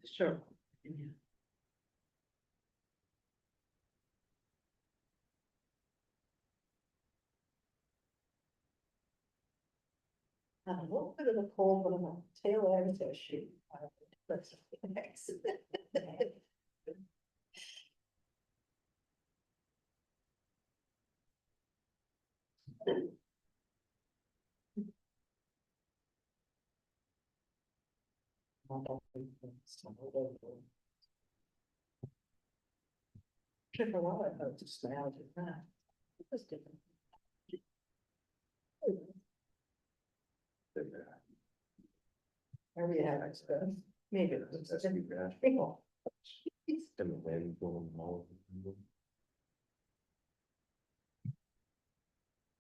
Sure. I'm a little bit of a cold, but I'm a tail end to shoot. That's next. For a while, I thought it just smelled it. It was different. Where we have it, so maybe it was just a trickle.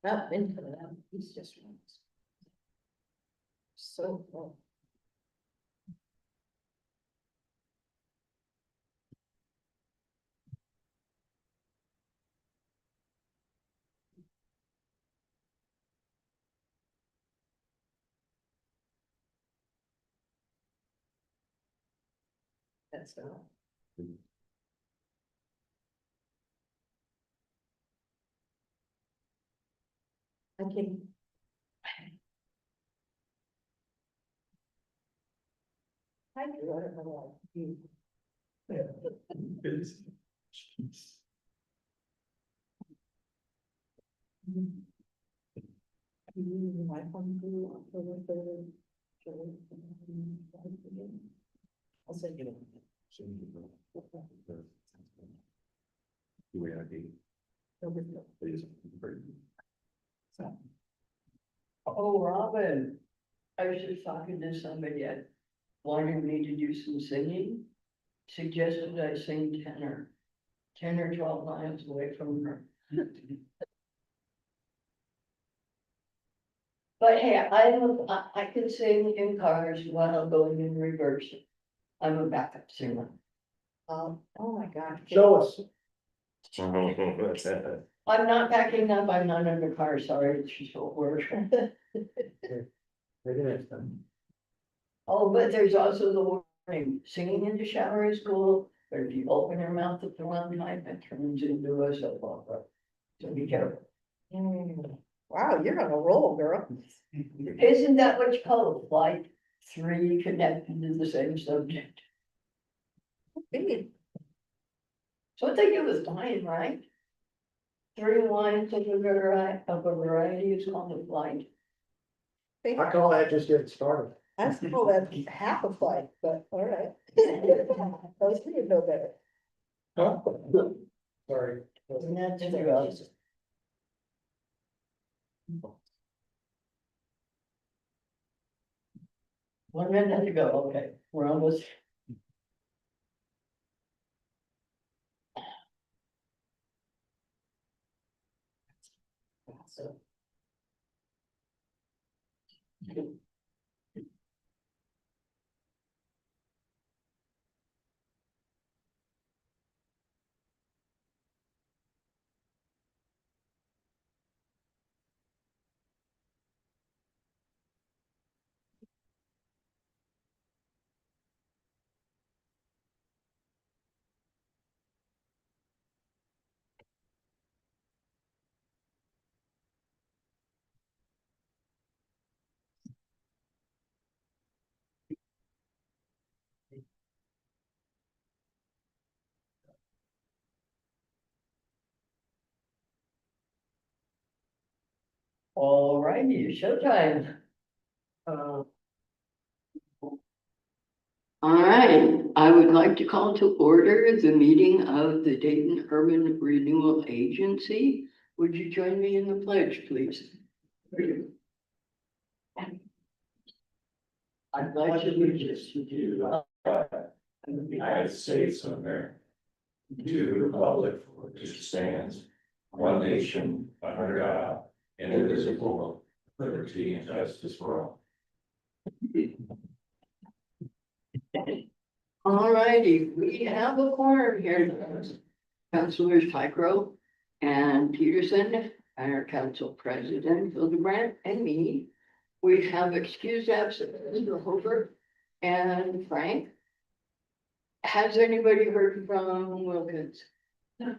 Not into that, he's just runs. So cool. That's all. I can. I do, I don't know why. You. My phone grew October 3rd. I'll send you. Oh, Robin, I was just talking to somebody that wanted me to do some singing. Suggested I sing 10 or 12 miles away from her. But hey, I can sing in cars while going in reverse. I'm a backup singer. Oh my God. Show us. I'm not backing up, I'm not in the car, sorry, it's just what we're. Oh, but there's also the warning, singing in the shower is cool, but if you open your mouth at the wrong time, it turns into a soap opera. So be careful. Wow, you're on a roll, girl. Isn't that what you call flight 3 connected to the same subject? Big. So I think it was fine, right? 3 lines of a variety is called a flight. I call that just getting started. I call that half a flight, but all right. Those people know better. Huh? Sorry. And that's true. 1 minute to go, okay, we're almost. So. All righty, showtime. All right, I would like to call to order the meeting of the Dayton Urban Renewal Agency. Would you join me in the pledge, please? I pledge allegiance to you, the United States of America, to the republic for which stands one nation under God, indivisible, with liberty and justice for all. All righty, we have a quorum here. Councilors Tycro and Peterson and our council president, Hildebrand, and me. We have excused absence, Mr. Hoover and Frank. Has anybody heard from Wilkins? No.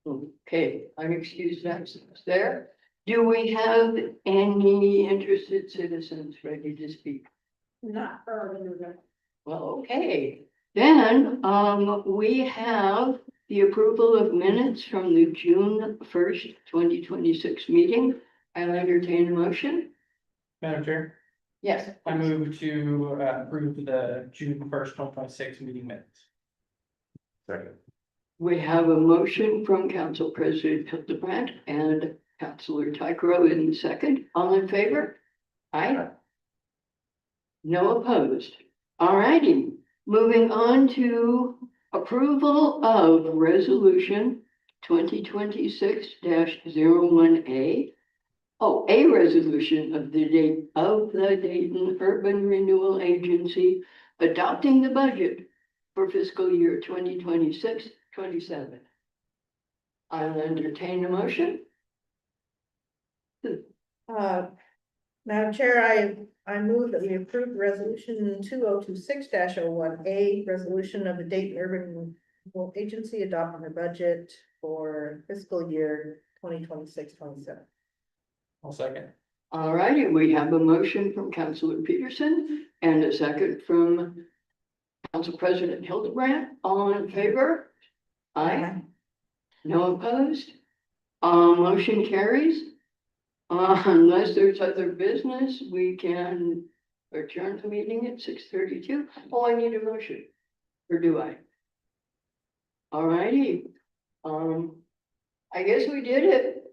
Okay, unexcused absence there. Do we have any interested citizens ready to speak? Not earlier. Well, okay, then, we have the approval of minutes from the June 1st, 2026 meeting. I'll entertain a motion. Madam Chair, Yes. I move to approve the June 1st, 2026 meeting minutes. Second. We have a motion from Council President Hildebrand and Councilor Tycro in the second. All in favor? Aye. No opposed. All righty, moving on to approval of resolution 2026-01A. Oh, a resolution of the Dayton Urban Renewal Agency adopting the budget for fiscal year 2026-27. I'll entertain a motion. Madam Chair, I move that we approve resolution 2026-01A, resolution of the Dayton Urban Renewal Agency adopting the budget for fiscal year 2026-27. I'll second. All righty, we have a motion from Councilor Peterson and a second from Council President Hildebrand. All in favor? Aye. No opposed? Motion carries. Unless there's other business, we can adjourn the meeting at 6:32. Oh, I need a motion. Or do I? All righty. I guess we did it.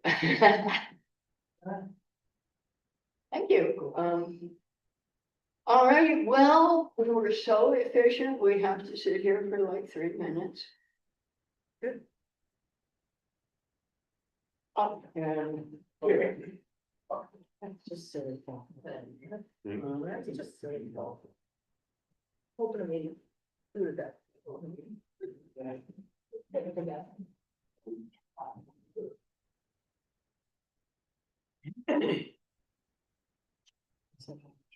Thank you. All right, well, we were so efficient, we have to sit here for like 3 minutes. Good. And That's just silly. That's just silly. Open a meeting. Do it that.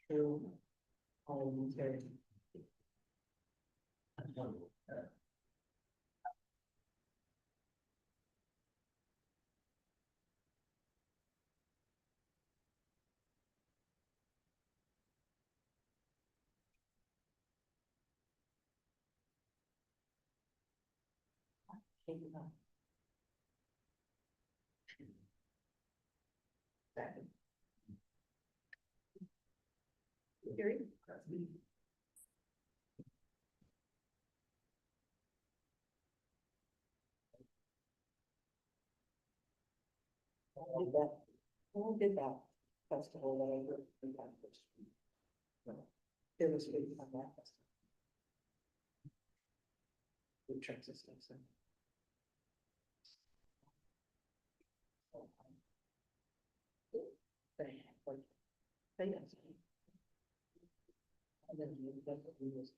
True. Who did that festival that I worked in that first? It was good on that festival. Food trucks and stuff, so. Thanks. And then you definitely was.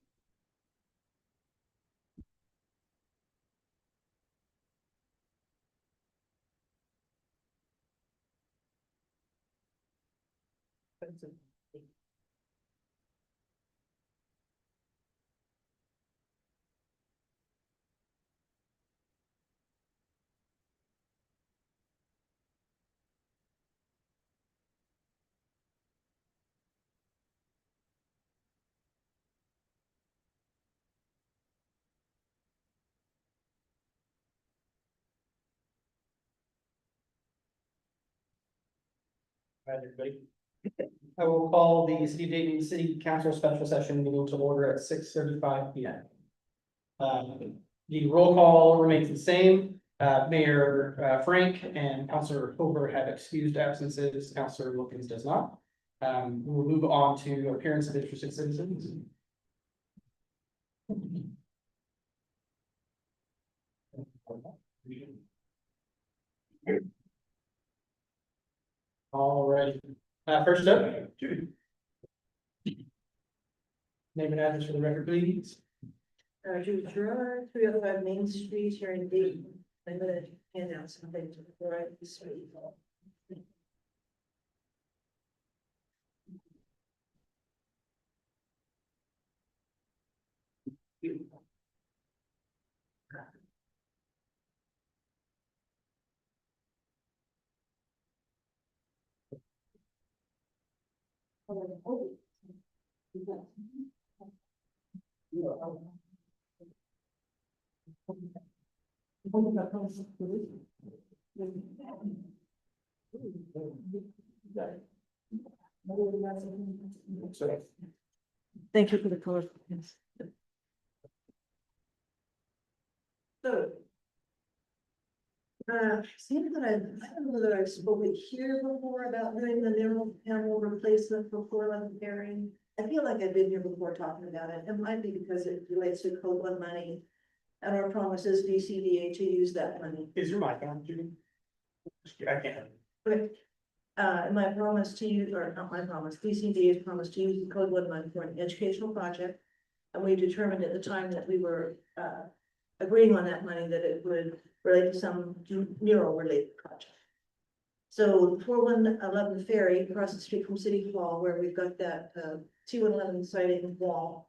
Right, everybody. I will call the City of Dayton City Council special session meeting to order at 6:35 p.m. The roll call remains the same. Mayor Frank and Councilor Hoover have excused absences. Councilor Wilkins does not. We'll move on to appearance of interested citizens. All right. First up, name and address for the record, please. Jude Gerard, 305 Main Street here in Dayton. I'm gonna hand out something to the right this week. Thank you for the color. So. Seems that I don't know that I've spoken here before about doing the mineral panel replacement for 411 Perry. I feel like I've been here before talking about it. It might be because it relates to code one money. And our promise is DCDA to use that money. Is your mic on, Judy? I can't. But, my promise to you, or not my promise, DCDA's promise to use the code one money for an educational project. And we determined at the time that we were, agreeing on that money that it would relate to some mural related project. So 4111 Ferry across the street from City Hall, where we've got that, 2111 siding wall.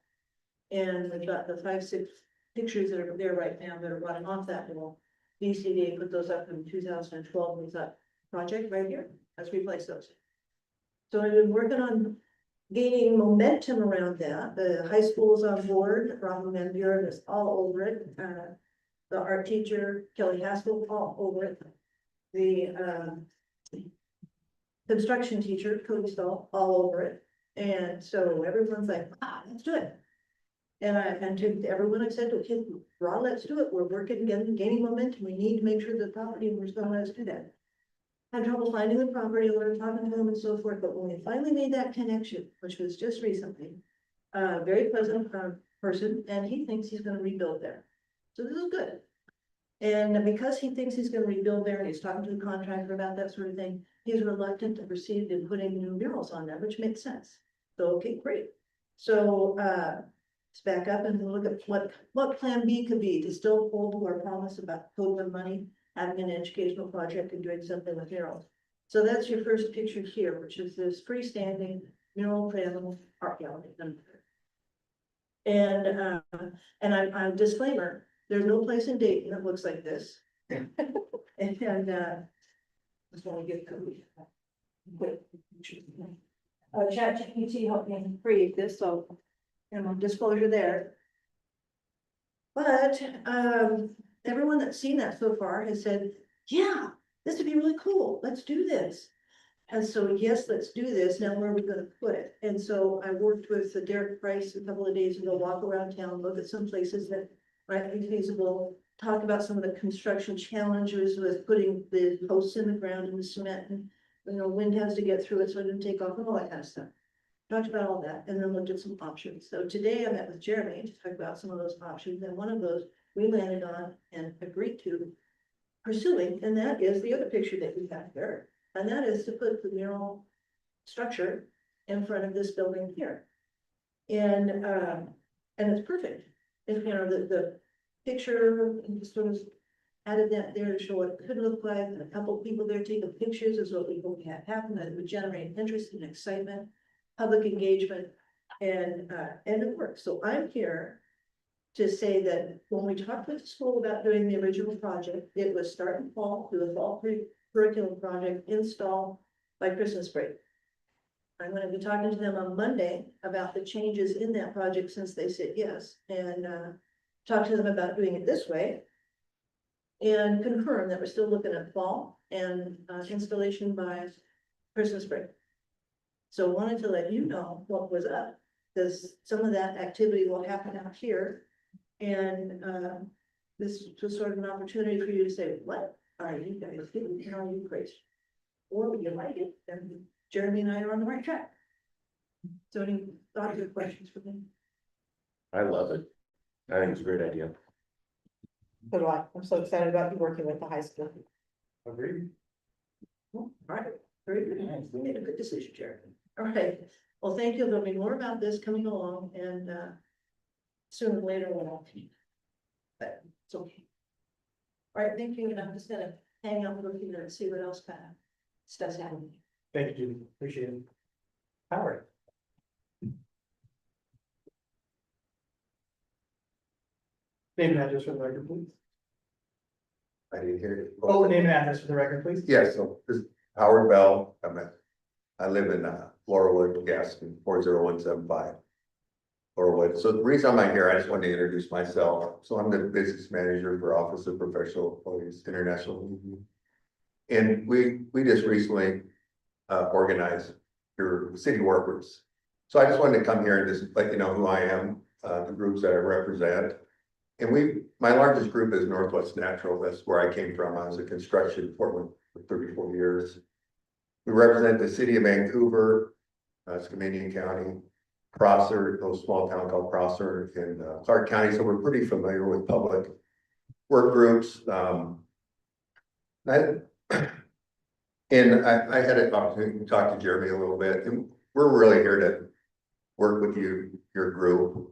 And we've got the 5-6 pictures that are there right now that are running off that wall. DCDA put those up in 2012, and we thought, project right here, let's replace those. So I've been working on gaining momentum around that. The high school is on board, Robin Van Buren is all over it. The art teacher, Kelly Haskell, all over it. The construction teacher, Cody Stahl, all over it. And so everyone's like, let's do it. And to everyone I said, okay, Rod, let's do it. We're working, gaining momentum. We need to make sure the property owners don't let us do that. Had trouble finding the property owner, talking to them and so forth, but when we finally made that connection, which was just recently, very pleasant person, and he thinks he's gonna rebuild there. So this is good. And because he thinks he's gonna rebuild there, and he's talking to the contractor about that sort of thing, he's reluctant to proceed in putting new murals on there, which makes sense. So, okay, great. So, let's back up and look at what plan B could be to still hold to our promise about code one money, having an educational project and doing something with murals. So that's your first picture here, which is this freestanding mural panel art gallery. And I'm disclaimer, there's no place in Dayton that looks like this. And just want to get ChatGPT helped me create this, so disclosure there. But everyone that's seen that so far has said, yeah, this would be really cool. Let's do this. And so, yes, let's do this. Now, where are we going to put it? And so I worked with Derek Price a couple of days ago, walk around town, look at some places that might be feasible, talk about some of the construction challenges with putting the posts in the ground and the cement, and wind has to get through it so it doesn't take off and all that kind of stuff. Talked about all that and then looked at some options. So today I met with Jeremy to talk about some of those options, and one of those we landed on and agreed to pursuing, and that is the other picture that we have there. And that is to put the mural structure in front of this building here. And it's perfect. If the picture sort of added that there to show what it could look like, and a couple of people there taking pictures is what we hope to have happen, that it would generate interest and excitement, public engagement, and it works. So I'm here to say that when we talked with the school about doing the original project, it was start in fall, do a fall curriculum project, install by Christmas break. I'm going to be talking to them on Monday about the changes in that project since they said yes, and talk to them about doing it this way. And confirm that we're still looking at fall and installation by Christmas break. So wanted to let you know what was up, because some of that activity will happen out here. And this was sort of an opportunity for you to say, what are you guys doing? How are you crazy? Or would you like it? And Jeremy and I are on the right track. So any thoughts or questions for me? I love it. I think it's a great idea. So do I. I'm so excited about you working with the high school. Agreed. All right, very good. We made a good decision, Jeremy. All right. Well, thank you. There'll be more about this coming along, and sooner or later we'll but it's okay. All right, thank you. And I'm just gonna hang out for a few minutes, see what else kind of stuff's happening. Thank you, Judy. Appreciate it. Howard. Name and address for the record, please. I didn't hear it. Oh, name and address for the record, please. Yeah, so this is Howard Bell. I live in Laurelwood, Gaston, 40175. Laurelwood. So the reason I'm here, I just wanted to introduce myself. So I'm the business manager for Office of Professional Employees International. And we just recently organized your city workers. So I just wanted to come here and just let you know who I am, the groups that I represent. And my largest group is Northwest Natural. That's where I came from. I was a construction foreman for 34 years. We represent the city of Vancouver, Skamania County, Prosser, a small town called Prosser in Clark County. So we're pretty familiar with public work groups. I had an opportunity to talk to Jeremy a little bit, and we're really here to work with you, your group.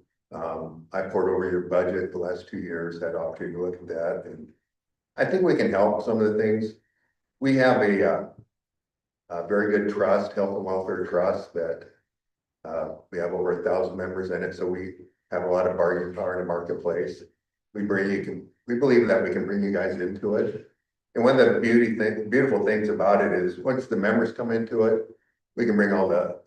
I poured over your budget the last 2 years, had opportunity to look at that, and I think we can help some of the things. We have a very good trust, health and welfare trust that we have over 1,000 members in it, so we have a lot of bargaining power in the marketplace. We believe that we can bring you guys into it. And one of the beautiful things about it is once the members come into it, we can bring all the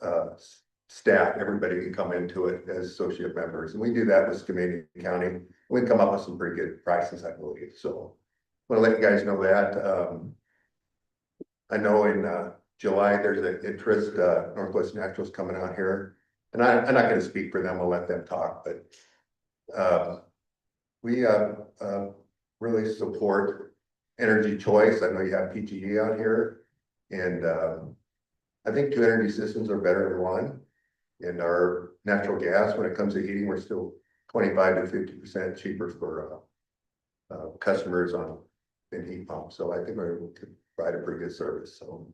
staff, everybody can come into it as associate members. And we do that with Skamania County. We can come up with some pretty good prices, I believe. So I want to let you guys know that. I know in July, there's an interest, Northwest Natural's coming out here. And I'm not going to speak for them, I'll let them talk, but we really support energy choice. I know you have PGE out here, and I think 2 energy systems are better than one. And our natural gas, when it comes to heating, we're still 25 to 50% cheaper for customers in heat pumps. So I think we're able to provide a pretty good service. So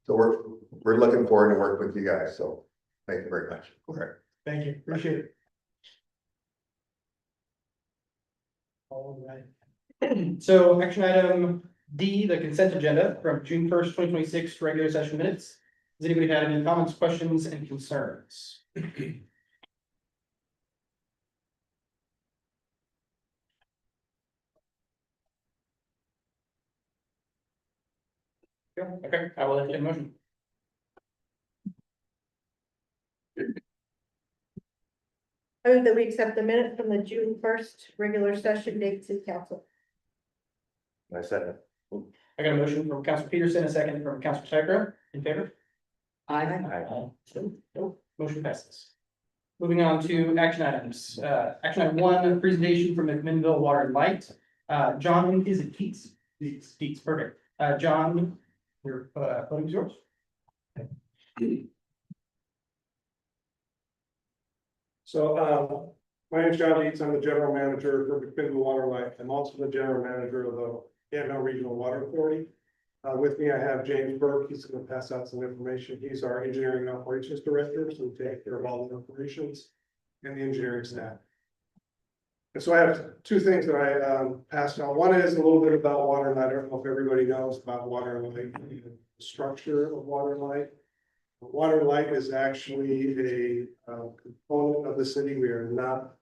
we're looking forward to work with you guys. So thank you very much. All right. Thank you, appreciate it. All right. So action item D, the consent agenda from June 1st, 2026, regular session minutes. Does anybody have any comments, questions, and concerns? Okay, I will entertain a motion. I move that we accept the minutes from the June 1st regular session date city council. I said it. I got a motion from Councilor Peterson, a second from Councilor Tigra. In favor? Motion passes. Moving on to action items. Action item 1, presentation from McMinnville Water and Light. John, is it Keats? Keats, perfect. John, your voting is yours. So, my name is John Dietz. I'm the general manager for McMinnville Water and Light. I'm also the general manager of the Yamhill Regional Water Authority. With me, I have James Burke. He's going to pass out some information. He's our engineering and operations director, so we take care of all the operations and the engineering staff. And so I have 2 things that I passed out. One is a little bit about water and light. I don't know if everybody knows about water and light, the structure of water and light. Water and light is actually a component of the city. We are not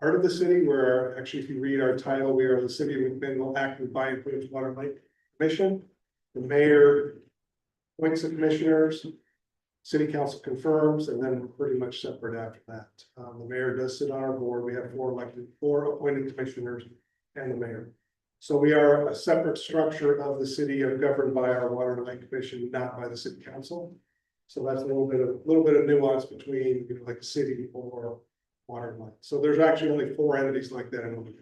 part of the city. We're actually, if you read our title, we are the City of McMinnville acting by and for Water and Light Commission. The mayor appoints the commissioners, city council confirms, and then we're pretty much separate after that. The mayor does sit on our board. We have 4 appointed commissioners and the mayor. So we are a separate structure of the city of governed by our Water and Light Commission, not by the city council. So that's a little bit of nuance between, like the city or water and light. So there's actually only 4 entities like that in the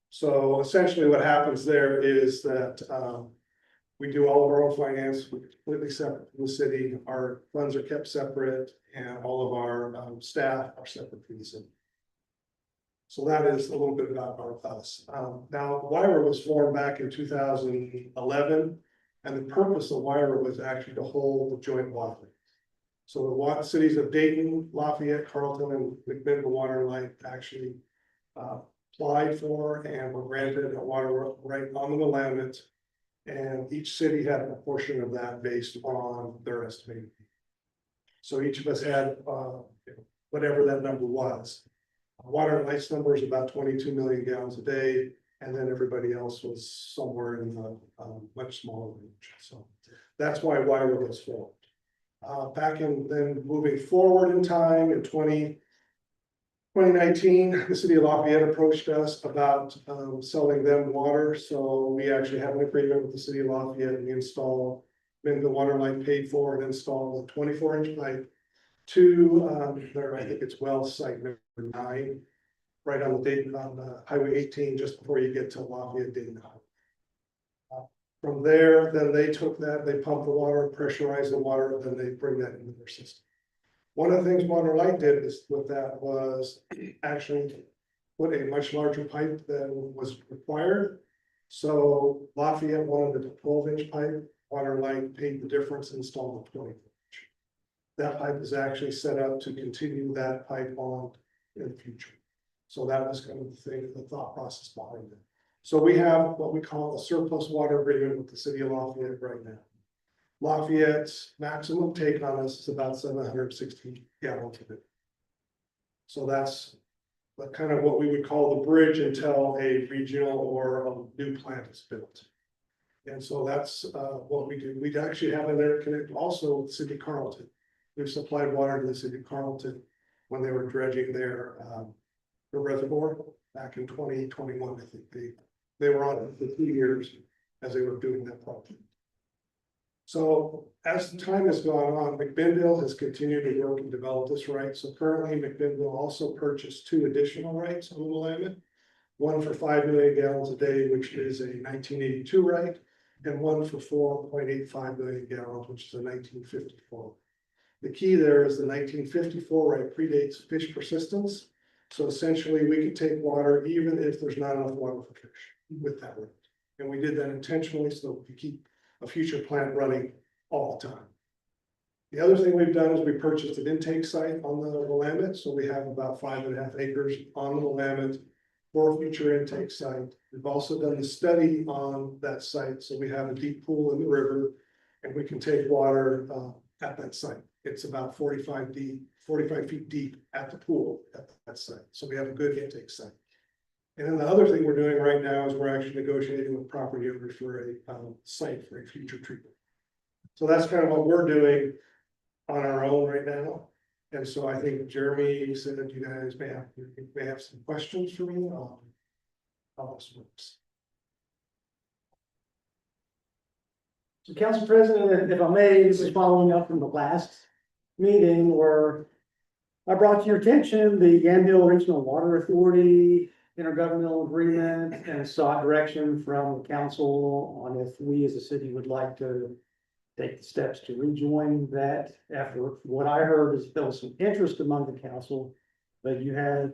So essentially what happens there is that we do all of our own finance. We're completely separate from the city. Our funds are kept separate and all of our staff are separate from the city. So that is a little bit about us. Now, WIRA was formed back in 2011, and the purpose of WIRA was actually to hold the joint water. So the water cities of Dayton, Lafayette, Carlton, and McMinnville Water and Light actually applied for and were granted a water right on the Willamette. And each city had a portion of that based on their estimated. So each of us had whatever that number was. Water and Light's number is about 22 million gallons a day, and then everybody else was somewhere in the much smaller range. So that's why Wire was formed. Back in then moving forward in time in 2019, the city of Lafayette approached us about selling them water. So we actually have an agreement with the city of Lafayette, and we installed, then the water line paid for and installed a 24-inch pipe to there, I think it's well site number 9, right on the Dayton, on Highway 18, just before you get to Lafayette Dayton. From there, then they took that, they pump the water, pressurize the water, then they bring that into their system. One of the things Water Light did is with that was actually put a much larger pipe than was required. So Lafayette wanted a 12-inch pipe, Water Light paid the difference, and installed a 24-inch. That pipe is actually set up to continue that pipe on in the future. So that was kind of the thing, the thought process behind it. So we have what we call a surplus water agreement with the city of Lafayette right now. Lafayette's maximum take on us is about 760 gallons a day. So that's kind of what we would call the bridge until a regional or a new plant is built. And so that's what we do. We actually have an interconnect also with City of Carlton. We've supplied water to the City of Carlton when they were dredging their reservoir back in 2021. I think they were on it for 3 years as they were doing that project. So as time has gone on, McMinnville has continued to work and develop this right. So currently McMinnville also purchased 2 additional rights on the Willamette. One for 5 million gallons a day, which is a 1982 right, and one for 4.85 million gallons, which is a 1954. The key there is the 1954 right predates fish persistence. So essentially we could take water even if there's not enough water for fish with that right. And we did that intentionally so we keep a future plant running all the time. The other thing we've done is we purchased an intake site on the Willamette. So we have about 5.5 acres on the Willamette for a future intake site. We've also done the study on that site. So we have a deep pool in the river and we can take water at that site. It's about 45 feet deep at the pool at that site. So we have a good intake site. And then the other thing we're doing right now is we're actually negotiating with property owners for a site for a future treatment. So that's kind of what we're doing on our own right now. And so I think Jeremy said that you guys may have some questions for me on how this works. So Council President, if I may, this is following up from the last meeting where I brought to your attention the Yamhill Regional Water Authority intergovernmental agreement and sought direction from the council on if we as a city would like to take the steps to rejoin that effort. What I heard is there was some interest among the council, but you had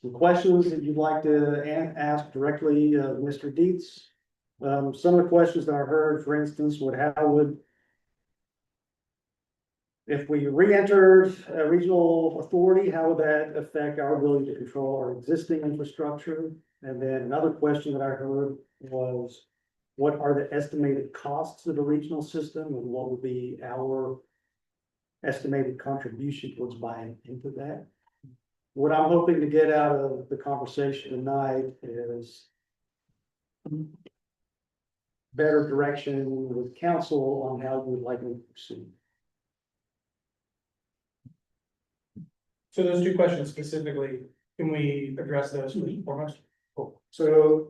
some questions that you'd like to ask directly Mr. Dietz. Some of the questions that I heard, for instance, if we re-entered a regional authority, how would that affect our ability to control our existing infrastructure? And then another question that I heard was, what are the estimated costs of the regional system and what would be our estimated contribution towards buying into that? What I'm hoping to get out of the conversation tonight is better direction with council on how we would like to proceed. So those 2 questions specifically, can we address those first and foremost? Cool. So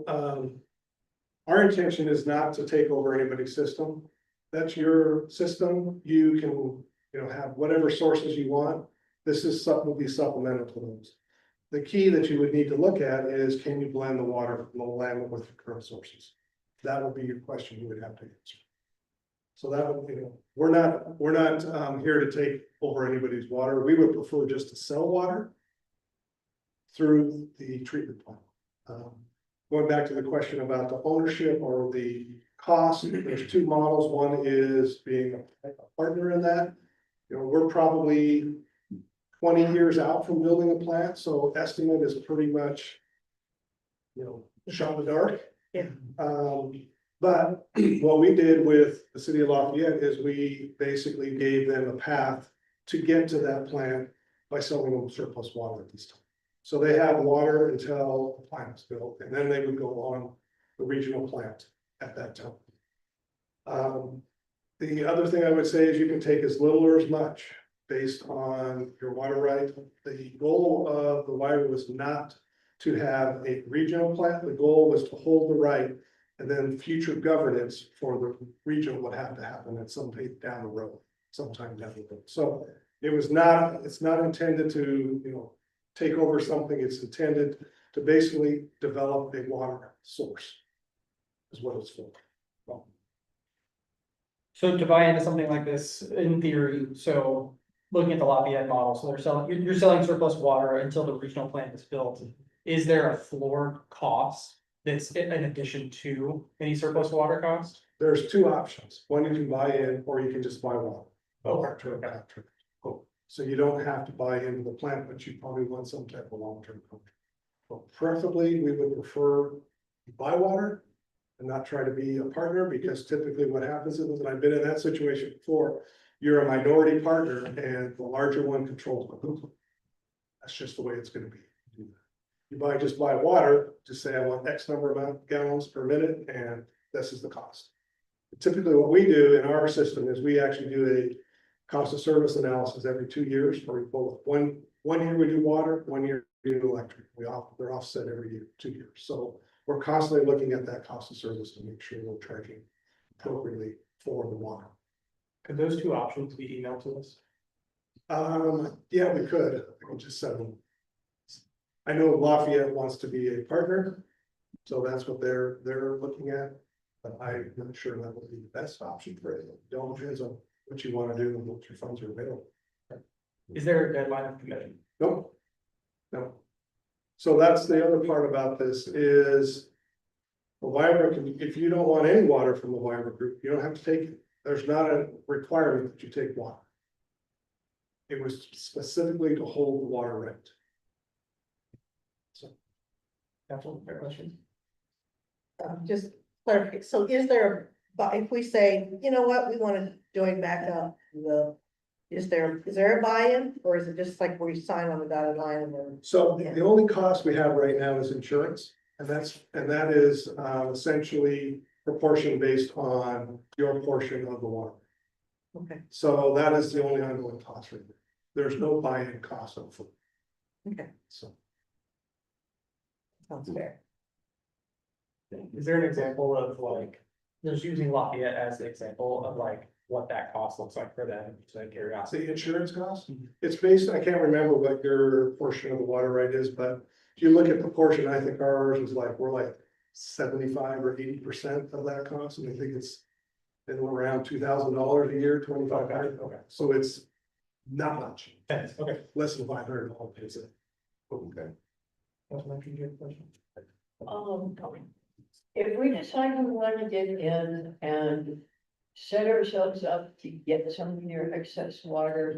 our intention is not to take over anybody's system. That's your system. You can, have whatever sources you want. This is something will be supplemental to those. The key that you would need to look at is, can you blend the water from the Willamette with your current sources? That would be your question you would have to answer. So that would, we're not here to take over anybody's water. We would prefer just to sell water through the treatment plant. Going back to the question about the ownership or the cost, there's 2 models. One is being a partner in that. We're probably 20 years out from building a plant, so estimate is pretty much, shot in the dark. Yeah. But what we did with the city of Lafayette is we basically gave them a path to get to that plant by selling them surplus water at this time. So they have water until the plant is built, and then they would go on the regional plant at that time. The other thing I would say is you can take as little or as much based on your water right. The goal of the WIRA was not to have a regional plant. The goal was to hold the right, and then future governance for the region would have to happen at some point down the road, sometime down the road. So it's not intended to, take over something. It's intended to basically develop a water source. Is what it's for. So to buy into something like this, in theory, so looking at the Lafayette model, so you're selling surplus water until the regional plant is built. Is there a floor cost that's in addition to any surplus water cost? There's two options. One, you can buy in, or you can just buy water. Okay. Cool. So you don't have to buy into the plant, but you probably want some type of long-term contract. But preferably, we would prefer buy water and not try to be a partner, because typically what happens is, and I've been in that situation before, you're a minority partner and the larger one controls the hoop. That's just the way it's gonna be. You just buy water, just say I want X number of gallons per minute, and this is the cost. Typically, what we do in our system is we actually do a cost of service analysis every 2 years, for both one year we do water, 1 year we do electric. They're offset every year, 2 years. So we're constantly looking at that cost of service to make sure we're charging appropriately for the water. Could those two options be emailed to us? Yeah, we could. I can just send them. I know Lafayette wants to be a partner, so that's what they're looking at. But I'm not sure that would be the best option for it. It all depends on what you want to do and what your funds are available. Is there a deadline of commitment? Nope. No. So that's the other part about this is the WIRA if you don't want any water from the WIRA group, you don't have to take it. There's not a requirement that you take water. It was specifically to hold the water right. Absolutely, fair question. Just clarify, so is there, but if we say, you know what, we want to join back up, is there a buy-in, or is it just like where you sign on the dotted line and then? So the only cost we have right now is insurance, and that is essentially proportion based on your portion of the water. Okay, So that is the only ongoing cost right there. There's no buy-in cost up front. okay, So sounds fair. Is there an example of like, just using Lafayette as the example of like what that cost looks like for them, just out of curiosity? the insurance cost, it's based, I can't remember what your portion of the water right is, but if you look at the portion, I think ours is like, we're like 75 or 80% of that cost, and I think it's been around $2,000 a year, 2,500. Okay. So it's not much, Thanks, okay. less than $500 pays it. Okay. That's my question. If we decide we want to get in and set ourselves up to get some of your excess water,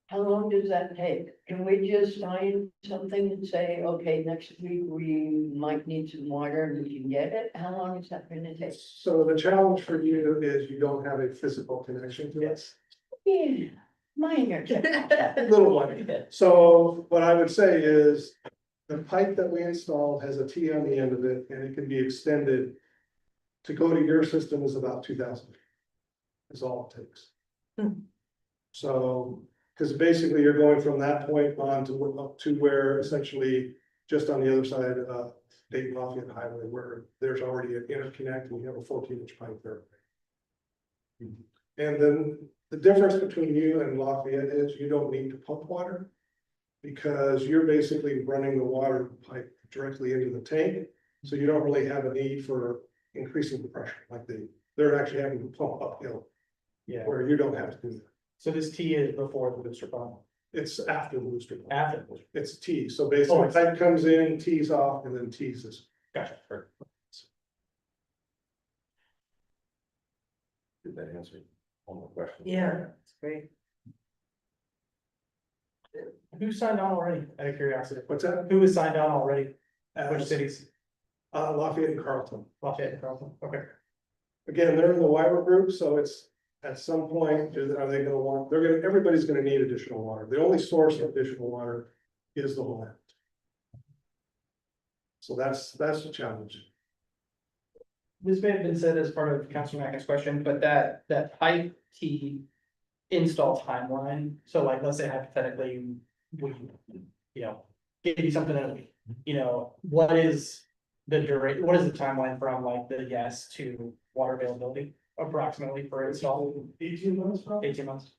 how long does that take? Can we just sign something and say, okay, next week we might need some water and we can get it? How long is that gonna take? So the challenge for you is you don't have a physical connection to it. Yeah, minor. Little one. So what I would say is the pipe that we installed has a T on the end of it, and it can be extended. To go to your system is about 2,000. Is all it takes. So, because basically you're going from that point on to up to where essentially just on the other side of Dayton Lafayette Highway, where there's already an interconnect and you have a 14-inch pipe there. And then the difference between you and Lafayette is you don't need to pump water, because you're basically running the water pipe directly into the tank. So you don't really have a need for increasing the pressure like they're actually having to pump uphill, Yeah, where you don't have to do that. so this T is before the booster pump, It's after the booster pump. after the booster. It's T, so basically pipe comes in, tees off, and then tees this. Gotcha, perfect. Did that answer all the questions? Yeah, that's great. Who signed on already, out of curiosity? What's that? Who has signed on already? Which cities? Lafayette and Carlton. Lafayette and Carlton, okay. Again, they're in the WIRA group, so it's at some point, are they gonna want, everybody's gonna need additional water. The only source of additional water is the land. So that's the challenge. This may have been said as part of Councilor Mackin's question, but that pipe T install timeline, so like, let's say hypothetically, we, you know, give you something in a week, you know, what is the what is the timeline from like the yes to water availability approximately for install? 18 months, probably. 18 months.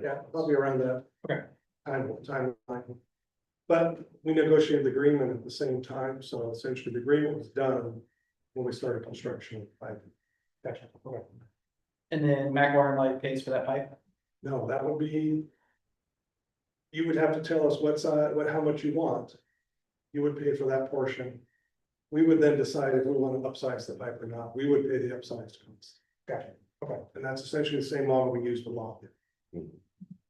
Yeah, probably around that. Okay. Timeline. But we negotiated the agreement at the same time, so essentially the agreement was done when we started construction. Gotcha, okay. And then Mac Water and Light pays for that pipe? No, that would be. You would have to tell us how much you want. You would pay for that portion. We would then decide if we want to upsize the pipe or not. We would pay the upsized cost. Gotcha, okay. And that's essentially the same model we use with Lafayette.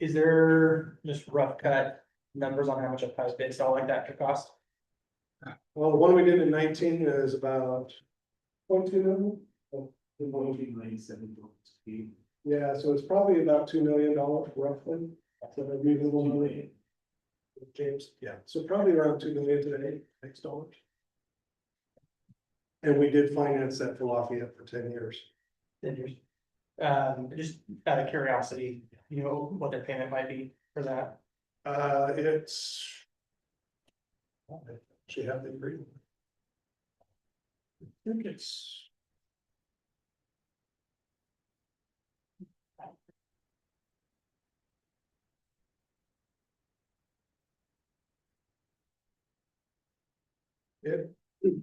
Is there just rough cut numbers on how much a pipe install like that could cost? Well, the one we did in 19 is about 0.2 million. Yeah, so it's probably about $2 million roughly. So that'd be a little money. James, yeah, so probably around 2 million today, next dollars. And we did finance that for Lafayette for 10 years. 10 years. Just out of curiosity, you know, what their payment might be for that? It's. I actually have the agreement. I think it's.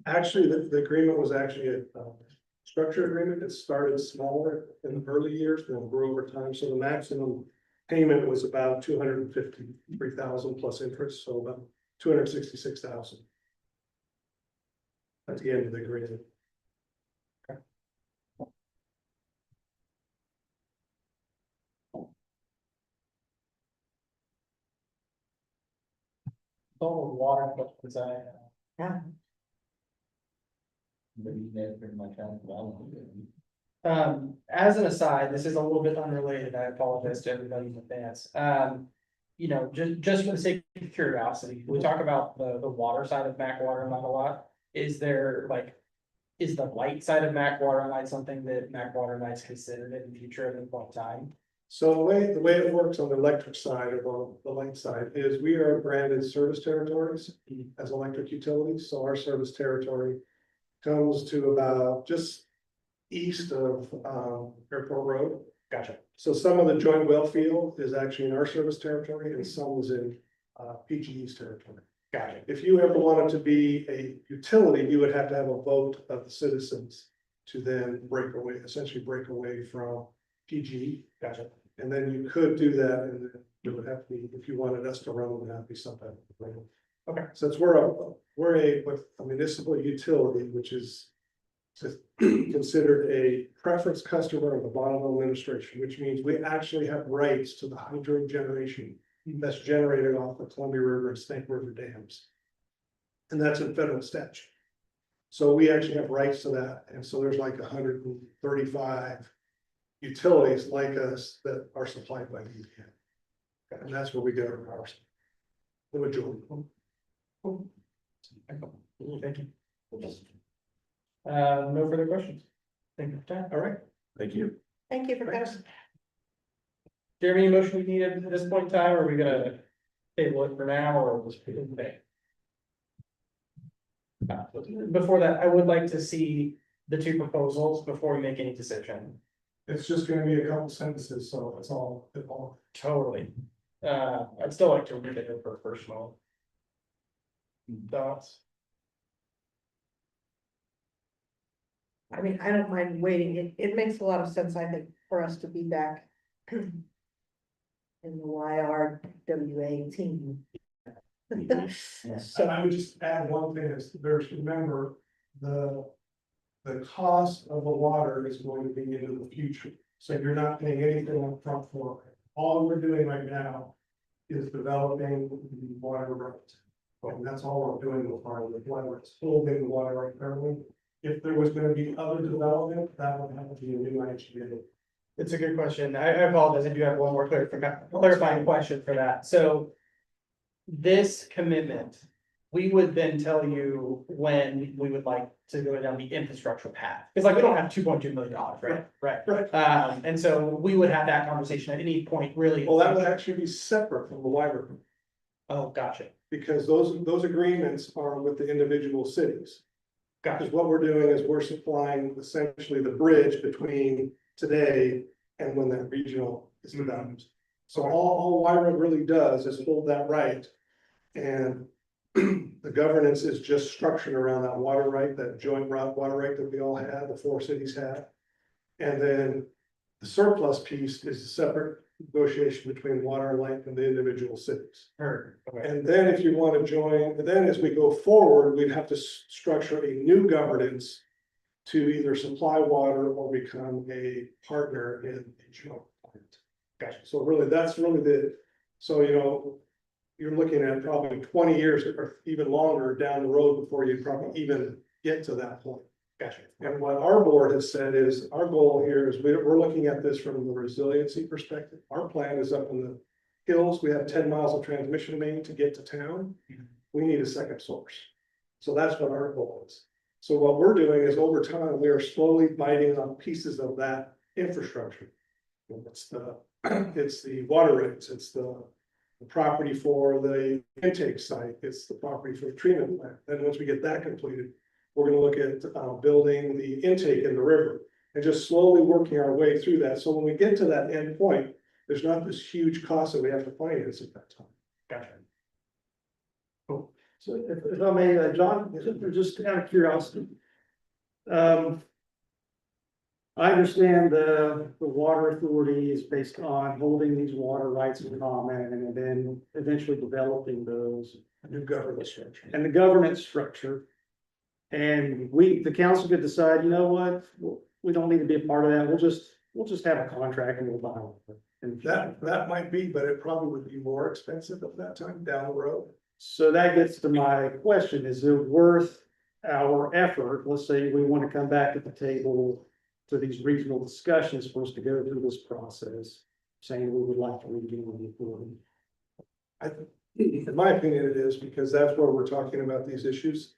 Actually, the agreement was actually a structure agreement. It started smaller in the early years, then grew over time. So the maximum payment was about 253,000 plus interest, so about 266,000. At the end of the agreement. Total water, because Yeah. As an aside, this is a little bit unrelated, I apologize to everybody in advance. You know, just for the sake of curiosity, we talk about the water side of Mac Water not a lot. Is there like, is the light side of Mac Water and Light something that Mac Water and Light's considered in the future at any point in time? So the way it works on the electric side or the light side is we are branded service territories as electric utilities. So our service territory comes to about just east of Airport Road. Gotcha. So some of the joint well field is actually in our service territory and some is in PGE's territory. Gotcha. If you ever wanted to be a utility, you would have to have a vote of the citizens to then essentially break away from PGE. Gotcha. And then you could do that, and then it would have to be, if you wanted us to run, it would have to be some type of agreement. Okay. Since we're a municipal utility, which is considered a preference customer of the bottom administration, which means we actually have rights to the hydro generation that's generated off the Columbia River and Snake River dams. And that's in federal statute. So we actually have rights to that, and so there's like 135 utilities like us that are supplied by URA. And that's where we get our power. The majority. Thank you. No further questions. Thank you for your time. All right, thank you. Thank you for coming. Jeremy, any motion we need at this point in time, or are we gonna table it for now, or just put it today? Before that, I would like to see the two proposals before we make any decision. It's just gonna be a couple sentences, so it's all. Totally. I'd still like to read it for personal thoughts. I mean, I don't mind waiting. It makes a lot of sense, I think, for us to be back in the YRWA team. So I would just add one thing, is there's, remember, the cost of the water is going to be into the future. So you're not paying anything up front for it. All we're doing right now is developing the water rights. And that's all we're doing with water, it's holding the water right currently. If there was gonna be other development, that would have to be a new IGA. It's a good question. I apologize. I do have one more clarifying question for that. So this commitment we would then tell you when we would like to go down the infrastructure path. Because like, we don't have $2.2 million, right? Right. Right. And so we would have that conversation at any point, really. Well, that would actually be separate from the library, Oh, gotcha, because those agreements are with the individual cities. gotcha. Because what we're doing is we're supplying essentially the bridge between today and when that regional is developed. So all YRA really does is hold that right. And the governance is just structured around that water right, that joint water right that we all have, the 4 cities have. And then the surplus piece is a separate negotiation between water and light and the individual cities. Heard, okay. And then if you want to join, then as we go forward, we'd have to structure a new governance to either supply water or become a partner in a joint plant. Gotcha. So really, that's really so you're looking at probably 20 years or even longer down the road before you probably even get to that point. Gotcha. And what our board has said is, our goal here is we're looking at this from the resiliency perspective. Our plan is up in the hills. We have 10 miles of transmission main to get to town. We need a second source. So that's what our goal is. So what we're doing is over time, we are slowly biting on pieces of that infrastructure. It's the water rates, it's the property for the intake site, it's the property for the treatment plant. And once we get that completed, we're gonna look at building the intake in the river and just slowly working our way through that. So when we get to that end point, there's not this huge cost that we have to finance at that time. Gotcha. So if I may, John, just out of curiosity. I understand the water authority is based on holding these water rights in common and then eventually developing those. New governance structure. And the governance structure. And the council could decide, you know what, we don't need to be a part of that, we'll just have a contract and we'll buy it. And That might be, but it probably would be more expensive at that time down the road. so that gets to my question, is it worth our effort? Let's say we want to come back to the table to these regional discussions for us to go through this process, saying we would like to rejoin the authority. I think, in my opinion, it is, because that's where we're talking about these issues.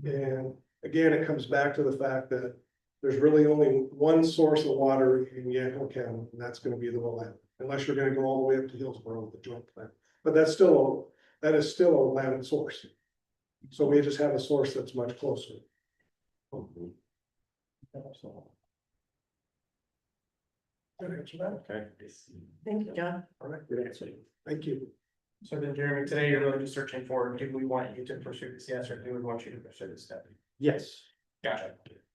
And again, it comes back to the fact that there's really only one source of water in Yadkin County, and that's gonna be the Willamette, unless you're gonna go all the way up to Hillsborough with the joint plant. But that is still a Willamette source. So we just have a source that's much closer. Did I answer that? Okay. Thank you, John. All right, good answer. Thank you. So then, Jeremy, today you're really just searching for, do we want you to pursue this, yes, or do we want you to pursue this step? Yes, Gotcha.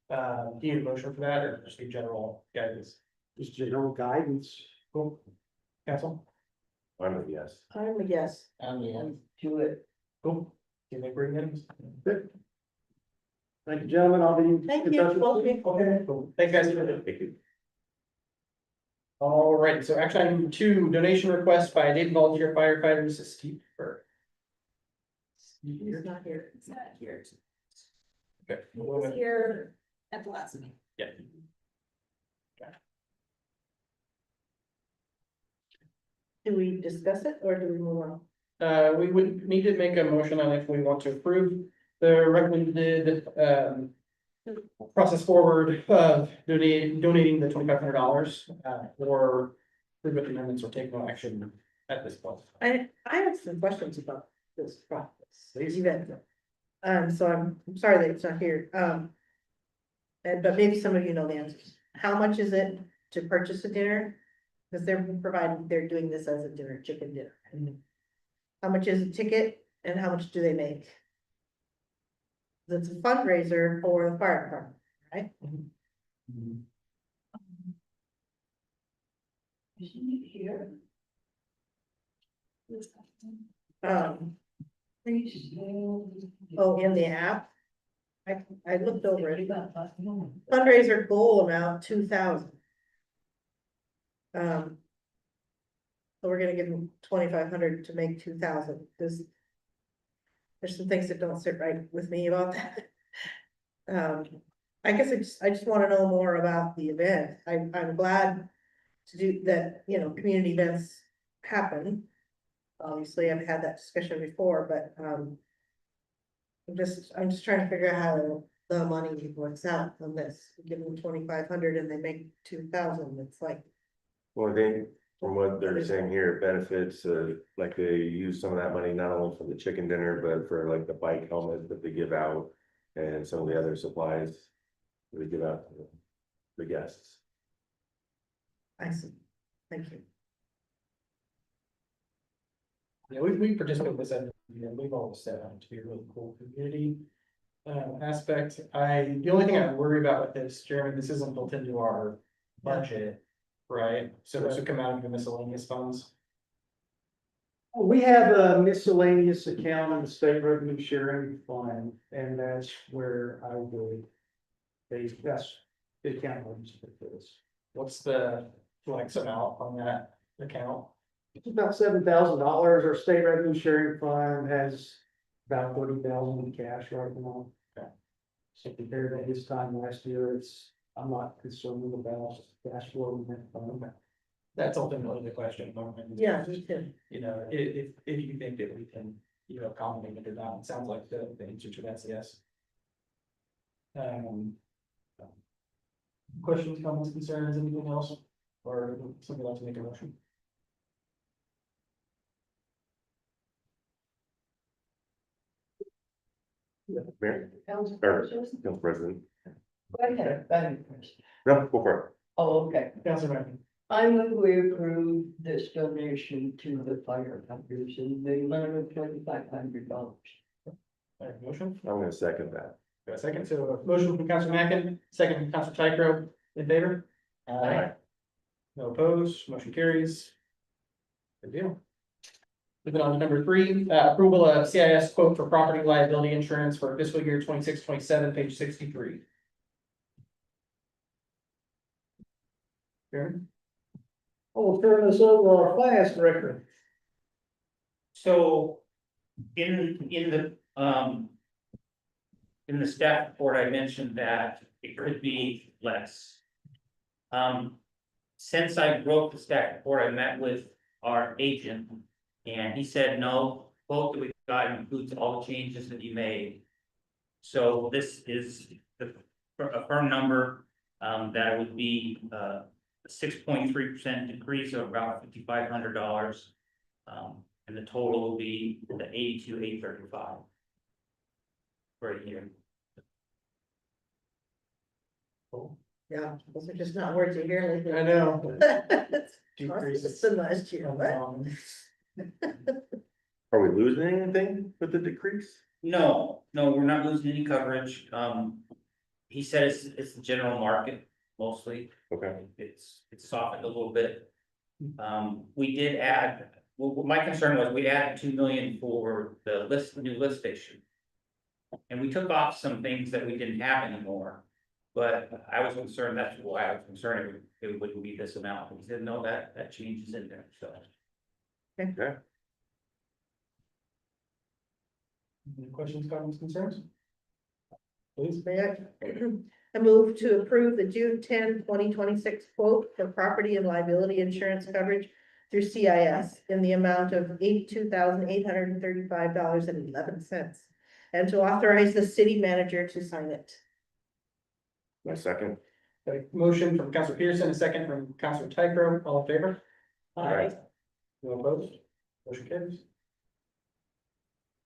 Do you need a motion for that, or just be general guidance? just general guidance. Cool. Council? I'm a yes. I'm a yes. To it. Cool. Do you think we're getting? Thank you, gentlemen, I'll be. Thank in you, touch with both of you. Okay, cool. Thanks, guys. Thank you. All right, so action item 2, donation request by Dayton volunteer firefighters, Steve Burke. He's not here. It's not here. Okay. It was here at the last meeting. Yeah. Do we discuss it or do we move on? We would need to make a motion on if we want to approve the recommended, process forward of donating the $2,500, or approve it amendments or take no action at this point. I have some questions about this process, these events. So I'm sorry that it's not here, but maybe some of you know the answers. How much is it to purchase a dinner? Because they're doing this as a dinner, chicken dinner. How much is a ticket and how much do they make? It's a fundraiser for the fire department, right? Here. Oh, in the app? I looked over it. Fundraiser goal amount, 2,000. So we're gonna give them 2,500 to make 2,000, there's some things that don't sit right with me about that. I guess I just wanna know more about the event, I'm glad to do that, community events happen. Obviously, I've had that discussion before, but, I'm just trying to figure out how the money works out on this. Give them 2,500 and they make 2,000, it's like. Well, I think from what they're saying here, it benefits, like they use some of that money not only for the chicken dinner, but for like the bike helmet that they give out. And some of the other supplies that they give out to the guests. I see, thank you. Yeah, we participate in this, and we've always said it to be a really cool community. Aspect, the only thing I worry about with this, Jeremy, this isn't built into our budget, right? So this would come out of the miscellaneous funds. We have a miscellaneous account in the state revenue sharing fund, and that's where I would. That's the account I use for this. What's the flex amount on that account? It's about $7,000. Our state revenue sharing fund has about 30,000 in cash right now. Okay. So compared to this time last year, I'm not concerned about cash flow in that fund. That's ultimately the question. Yeah, me too. You know, if you think that we can, accommodate it or not, it sounds like the answer to that's yes. Questions, comments, concerns, anything else? Or somebody like to make a motion? Mayor, Council or, President? Council President, Go ahead, I have a question. no, go for it. Oh, okay. Councilor Martin. I move we approve this donation to the firefighters in the amount of $2,500. Motion? I'm gonna second that. Got a second, so a motion from Councilor Mackin, second from Councilor Tycro, in favor? Aye. No opposed, motion carries. Good deal. Moving on to number 3, approval of CIS quote for property liability insurance for fiscal year 26-27, page 63. Karen? I'll turn this over to our finance director. So in the staff report, I mentioned that it could be less. Since I wrote the staff report, I met with our agent and he said, no, quote that we got includes all the changes that you made. So this is a firm number, that would be, a 6.3% decrease of about $5,500. And the total will be the 82,835 for a year. Yeah, those are just not words you hear lately. I know. It's the last year, what? Are we losing anything with the decrease? No, we're not losing any coverage. He said it's the general market mostly. Okay. It's softened a little bit. We did add, well, my concern was we added 2 million for the new lift station. And we took off some things that we didn't have anymore. But I was concerned, that's why I was concerned it wouldn't be this amount. He said, no, that change is in there, so. Okay. Any questions, comments, concerns? Please. I move to approve the June 10, 2026 quote for property and liability insurance coverage through CIS in the amount of $82,835.11. And to authorize the city manager to sign it. My second. Okay, motion from Councilor Peterson, a second from Councilor Tycro, all in favor? Aye. No opposed? Motion carries.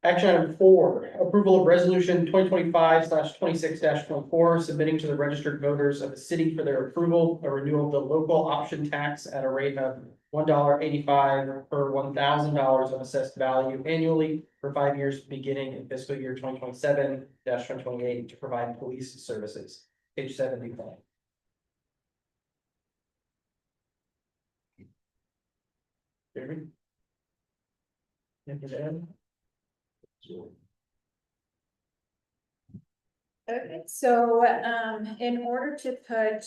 Action item 4, approval of resolution 2025/26-24, submitting to the registered voters of the city for their approval, a renewal of the local option tax at a rate of $1.85 per $1,000 of assessed value annually for 5 years, beginning in fiscal year 2027-2028 to provide police services. Page 75. Jeremy? Anything to add? Okay, so, in order to put,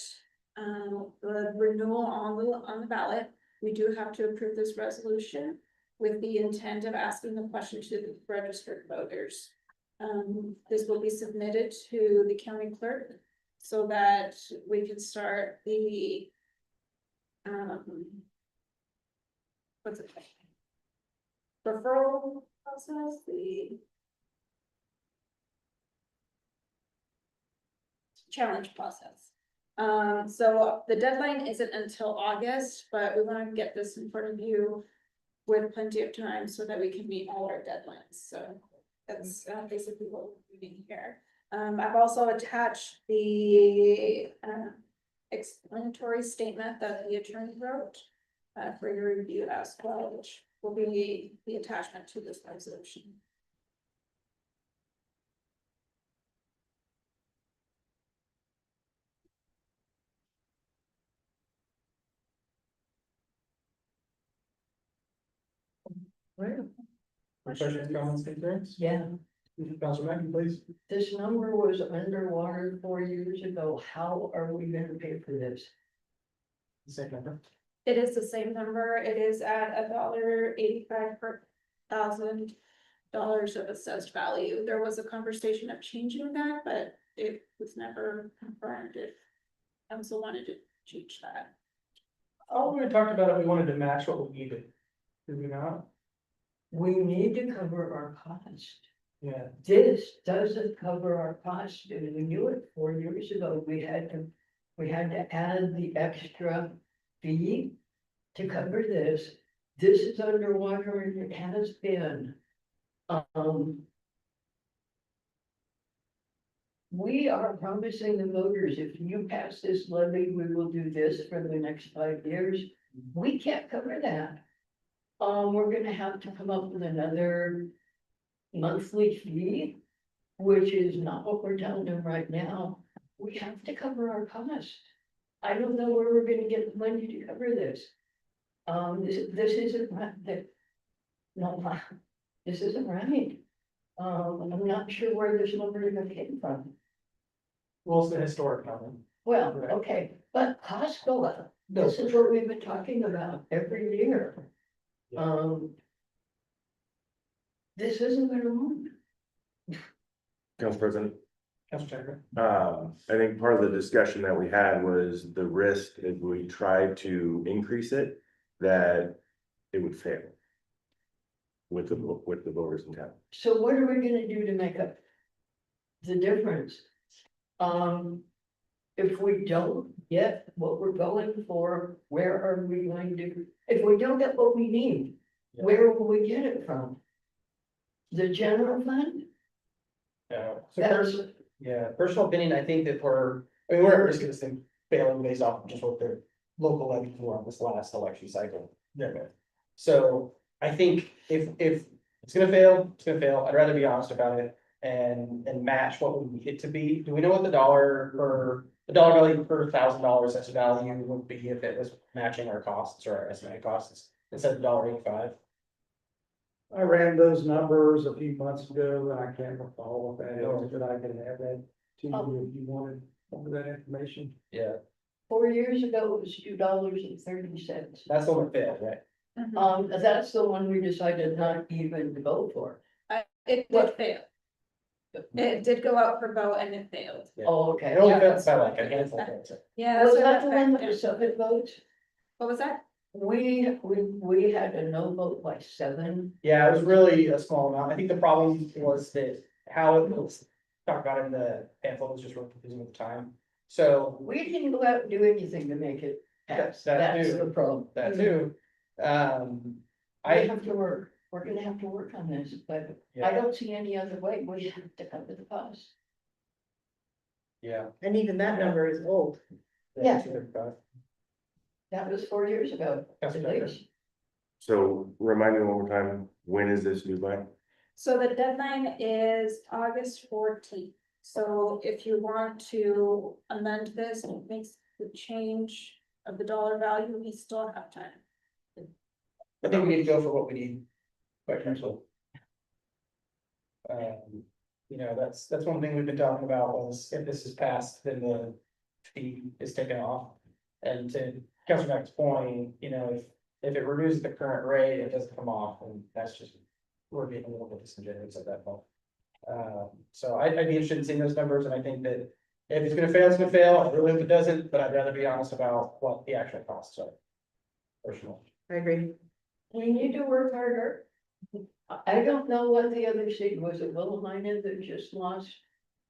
the renewal on the ballot, we do have to approve this resolution with the intent of asking the question to the registered voters. This will be submitted to the county clerk so that we can start the, what's it? Referral process, challenge process. So the deadline isn't until August, but we want to get this in front of you with plenty of time so that we can meet all our deadlines, so that's basically what we're doing here. I've also attached the explanatory statement that the attorney wrote for your review as well, which will be the attachment to this resolution. Questions, comments, concerns? Yeah, Councilor Mackin, please. this number was underwater 4 years ago. How are we gonna pay for this? Same number. It is the same number. It is at $1.85 per $1,000 of assessed value. There was a conversation of changing that, but it was never confirmed if council wanted to change that. Oh, we talked about it, we wanted to match what we needed. Did we not? We need to cover our cost. Yeah. This doesn't cover our cost, and we knew it 4 years ago. We had to add the extra fee to cover this. This is underwater and it has been. We are promising the voters, if you pass this levy, we will do this for the next 5 years. We can't cover that. We're gonna have to come up with another monthly fee, which is not what we're telling them right now. We have to cover our cost. I don't know where we're gonna get the money to cover this. This isn't right. No, this isn't right. I'm not sure where this number is gonna come from. Well, it's the historic number. Well, Right. okay, but costs go up. This is what we've been talking about every year. Yeah. This isn't gonna work. Council President, Councilor Chambers. I think part of the discussion that we had was the risk if we tried to increase it, that it would fail. With the voters in town. So what are we gonna do to make up the difference? If we don't get what we're going for, where are we going to, if we don't get what we need, where will we get it from? The general fund? So That's, personal opinion, I think that we're at risk of this thing failing based off of just what the local levies were on this last election cycle. Yeah. So I think if it's gonna fail, it's gonna fail. I'd rather be honest about it and match what we need it to be. Do we know what the dollar value per $1,000 assessed value would be if it was matching our costs or our estimated costs instead of $1.85? I ran those numbers a few months ago, and I can't recall what that is, but I can have that to you if you wanted some of that information. Yeah, 4 years ago, it was $2.30. that's the one that failed, right? That's the one we decided not even to go for. It did fail. It did go out for vote and it failed. Yeah. Oh, okay. It only Yeah, failed that's by what like a it handful is. of votes. Yeah. Was that's that the what one that affected. was seven votes? What was that? We had a no vote by 7. Yeah, it was really a small amount. I think the problem was that how it was talked about in the pamphlet was just really confusing at the time. So We didn't go out and do anything to make it pass. That That's too. the problem. that too. We I, have to work, we're gonna have to work on this, but Yeah. I don't see any other way. We have to cover the cost. yeah. And even that number is old. Yeah. 235. That was 4 years ago, That's at better. least. So remind me one more time, when is this due by? So the deadline is August 14th. So if you want to amend this and make the change of the dollar value, we still have time. I think we need to go for what we need. Quite frankly. That's one thing we've been talking about was if this is passed, then the fee is taken off. And to Councilor Mack's point, if it reduces the current rate, it doesn't come off, and that's just, we're getting a little bit disingenuous at that point. So I'd be interested in seeing those numbers, and I think that if it's gonna fail, it's gonna fail. I really hope it doesn't, but I'd rather be honest about what the actual costs are. Personally. I agree. We need to work harder. I don't know what the other seat was, it Willamina that just lost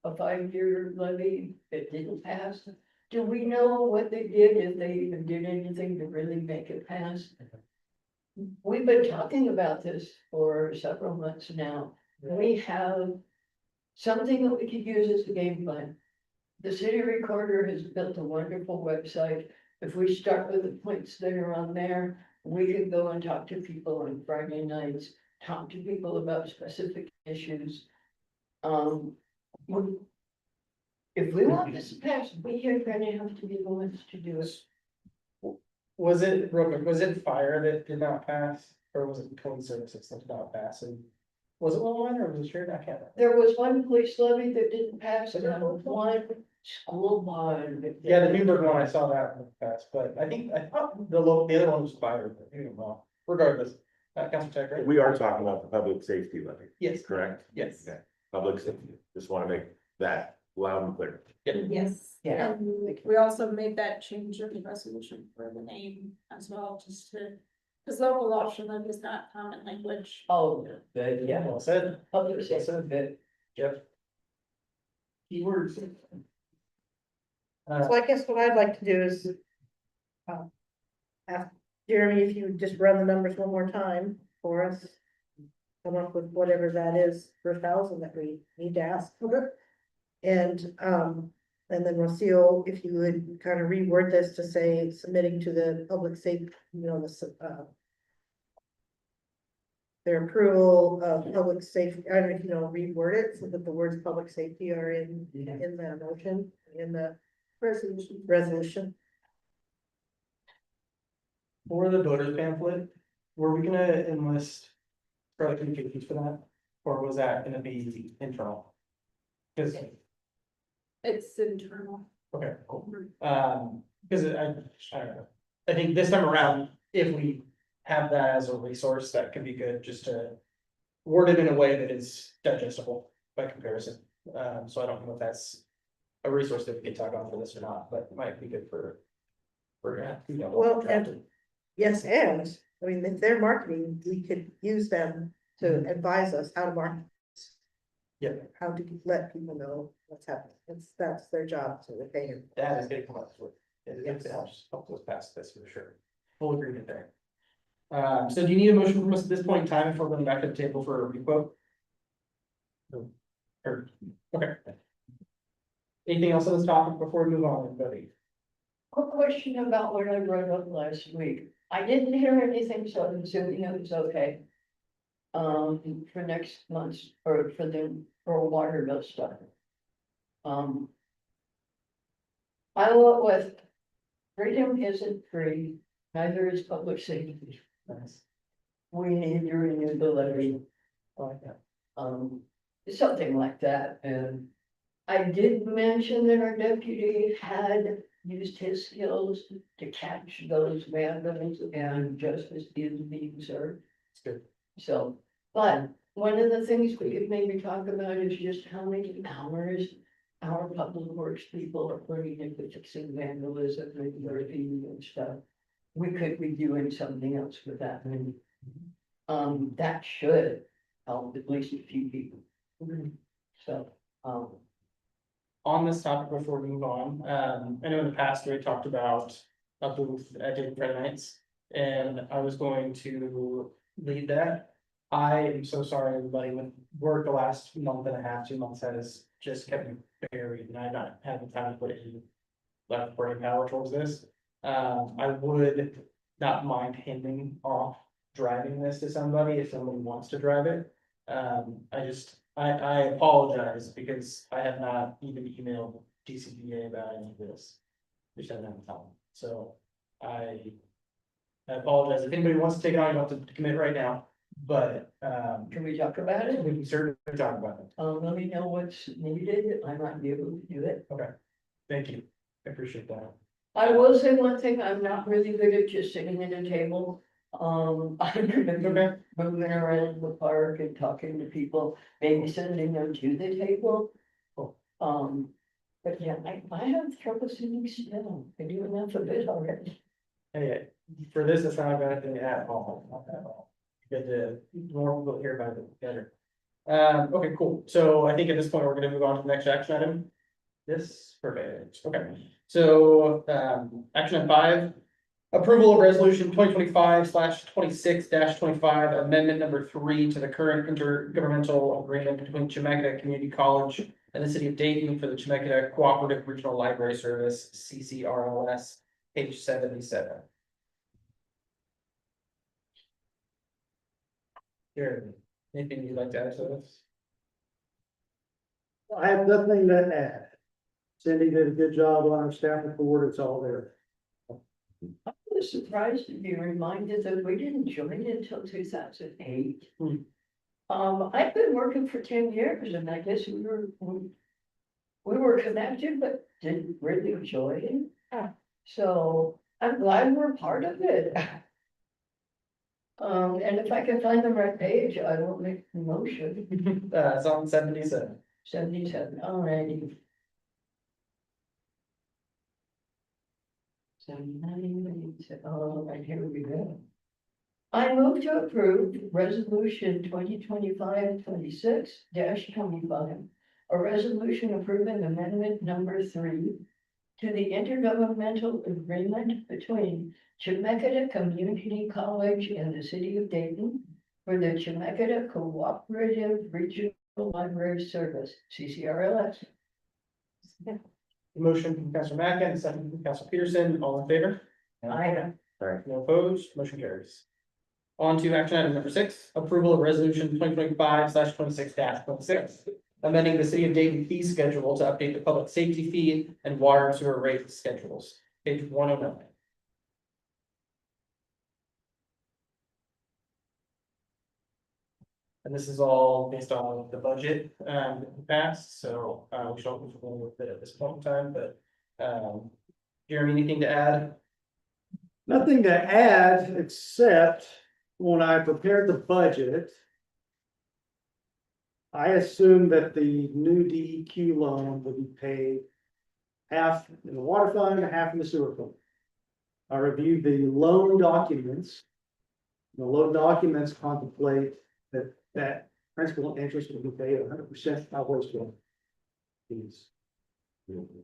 a 5-year levy that didn't pass. Do we know what they did, if they even did anything to really make it pass? We've been talking about this for several months now. We have something that we could use as a game plan. The city recorder has built a wonderful website. If we start with the points that are on there, we can go and talk to people on Friday nights, talk to people about specific issues. we- If we want this to pass, we are gonna have to be the ones to do it. Was it, real quick, was it fire that did not pass, or was it police services that did not pass, and was it one or was it sure, I can't remember. There was one police levy that didn't pass, and one school bond. that Yeah, the didn't Newburgh one, I pass. saw that one pass, but I thought the other one was fire, but I don't know, regardless, Council Tech, right? We are talking about the public safety levy, Yes, correct? yes, Okay. Public safety, just want to make that loud and clear. Yes. Yeah. And we also made that change of the resolution for the name as well, just to, because local option is not common language. Oh, good, yeah. well said, Public safety, good. Jeff. Keywords. So I guess what I'd like to do is. Ask Jeremy if you would just run the numbers one more time for us. Come up with whatever that is per thousand that we need to ask. And then Rocio, if you would kind of reword this to say submitting to the public safety, their approval of public safety, I don't know if you know, reword it so that the words public safety are in the motion, in the resolution. For the voters pamphlet, were we gonna enlist further communications for that, or was that gonna be internal? Cause, It's internal. okay, cool. Cause I don't know, I think this time around, if we have that as a resource, that could be good, just to word it in a way that is digestible by comparison. So I don't know if that's a resource that we can talk on for this or not, but it might be good for. Well, and yes, and I mean, if they're marketing, we could use them to advise us how to market. Yeah. How to let people know what's happening. That's their job, so they're paying. That is getting come up with. It helps us pass this for sure. Full agreement there. So do you need a motion from us at this point in time if we're going back to the table for a requote? Or, okay. Anything else on this topic before we move on, everybody? Quick question about what I wrote up last week. I didn't hear anything, so I'm assuming it was okay. For next month's, or for water bill stuff. I went with freedom isn't free, neither is public safety. We need to renew the levy. I like that. Something like that, and I did mention that our deputy had used his skills to catch those vandals and justice is being served. It's good. So, but one of the things we could maybe talk about is just how many hours our public works people are putting into fixing vandalism and graffiti and stuff. We could be doing something else with that money. That should help at least a few people. So, On this topic before we move on, I know in the past we talked about a booth at Dayton Friday nights, and I was going to lead that. I am so sorry, everybody, with work the last month and a half, 2 months, that has just kept me buried, and I've not had the time to put any left brain power towards this. I would not mind handing off driving this to somebody if somebody wants to drive it. I apologize because I have not even emailed DCBA about any of this. Just haven't had time, so I apologize. If anybody wants to take it on, you don't have to commit right now, but can we talk about it? we can certainly talk about it. Let me know what's needed. I might be able to do it. Okay, thank you. I appreciate that. I will say one thing, I'm not really good at just sitting at a table. I'm gonna be moving around the park and talking to people, maybe sending them to the table. Cool. But yeah, I have trouble sitting still. I do enough of it already. Hey, for this, it's not a bad thing at all, not at all. Good to, more people hear about it, better. Okay, cool. So I think at this point, we're gonna move on to the next action item. Yes, perfect. Okay, so, action item 5. Approval of resolution 2025/26-25, amendment number 3 to the current intergovernmental agreement between Chemeketa Community College and the city of Dayton for the Chemeketa Cooperative Regional Library Service, CCRLS, page 77. Here, anything you'd like to add to this? I have nothing to add. Cindy did a good job on our staff report, it's all there. I was surprised to be reminded that we didn't join until 2008. Hmm. I've been working for 10 years and I guess we were connected, but didn't really join. So I'm glad we're part of it. And if I can find the right page, I will make the motion. It's on 77. 77, alrighty. 79, oh, right, here we go. I move to approve resolution 2025-26-25, a resolution approving amendment number 3 to the intergovernmental agreement between Chemeketa Community College and the city of Dayton for the Chemeketa Cooperative Regional Library Service, CCRLS. Motion from Councilor Mackin, and second from Councilor Peterson, all in favor? Aye. No opposed, motion carries. On to action item number 6, approval of resolution 2025/26-26, amending the city of Dayton fee schedule to update the public safety fee and water and sewer rate schedules, page 109. And this is all based on the budget, that we passed, so, we don't move forward with it at this point in time, but, Jeremy, anything to add? Nothing to add, except when I prepared the budget, I assumed that the new DEQ loan would be paid half in the water fund and half in the sewer fund. I reviewed the loan documents. The loan documents contemplate that principal and interest will be paid 100% by wastewater fees.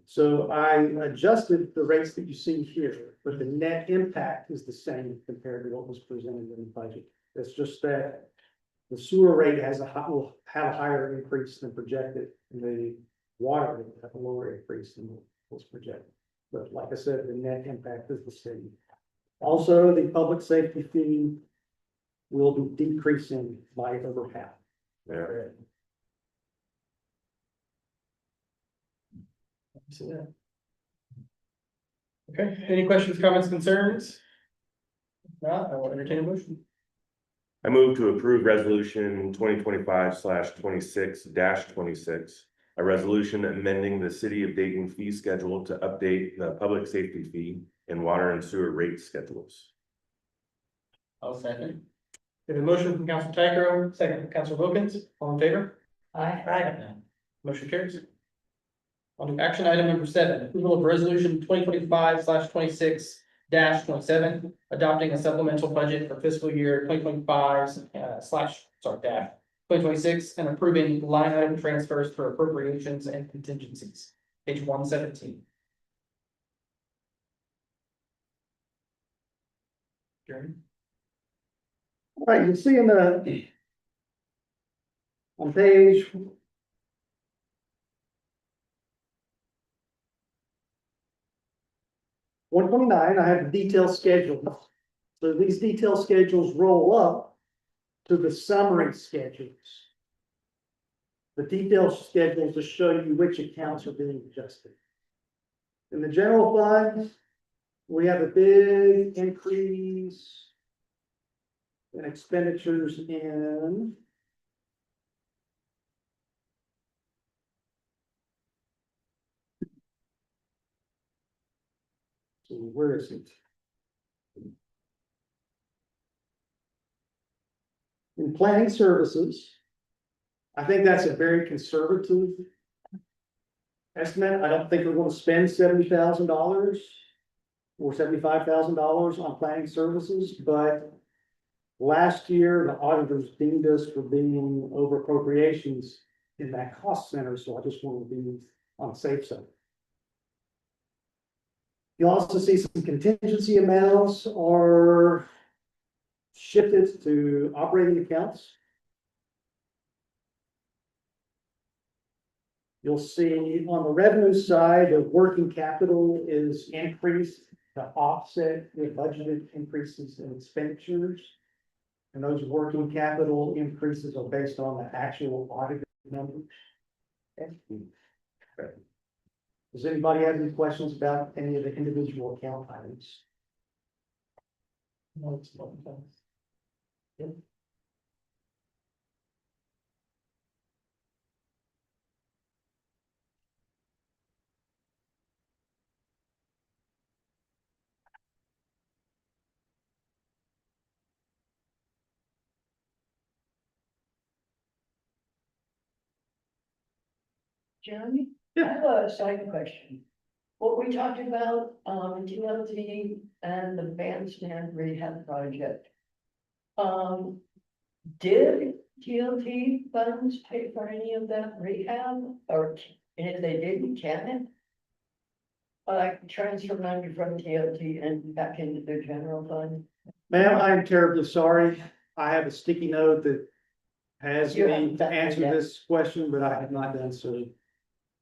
So I adjusted the rates that you see here, but the net impact is the same compared to what was presented in the budget. It's just that the sewer rate will have a higher increase than projected, and the water rate will have a lower increase than what was projected. But like I said, the net impact is the same. Also, the public safety fee will be decreasing by over half. Yeah. See that. Okay, any questions, comments, concerns? If not, I will entertain a motion. I move to approve resolution 2025/26-26, a resolution amending the city of Dayton fee schedule to update the public safety fee and water and sewer rate schedules. I'll second. We have a motion from Councilor Tycro, second from Councilor Wilkins, all in favor? Aye. Motion carries. On to action item number 7, approval of resolution 2025/26-27, adopting a supplemental budget for fiscal year 2026, and approving line item transfers for appropriations and contingencies, page 117. Jeremy? All right, you see on page 129, I have the detailed schedule. So these detailed schedules roll up to the summary schedules. The detailed schedules to show you which accounts are being adjusted. In the general fund, we have a big increase in expenditures in so where is it? In planning services, I think that's a very conservative estimate. I don't think we're going to spend $70,000 or $75,000 on planning services, but Last year, the auditors deemed us for being over appropriations in that cost center, so I just wanted to be on the safe side. You'll also see some contingency amounts are shifted to operating accounts. You'll see on the revenue side, the working capital is increased to offset the budgeted increases in expenditures. And those working capital increases are based on the actual audited numbers. Okay. Does anybody have any questions about any of the individual account items? No, it's not. Yeah. Jeremy? I have a side question. What we talked about, TLT and the bandstand rehab project. Did TLT funds pay for any of that rehab, or, and if they didn't, can it? Like transfer money from TLT and back into the general fund? Ma'am, I'm terribly sorry. I have a sticky note that has You me haven't to done that answer yet. this question, but I have not done so.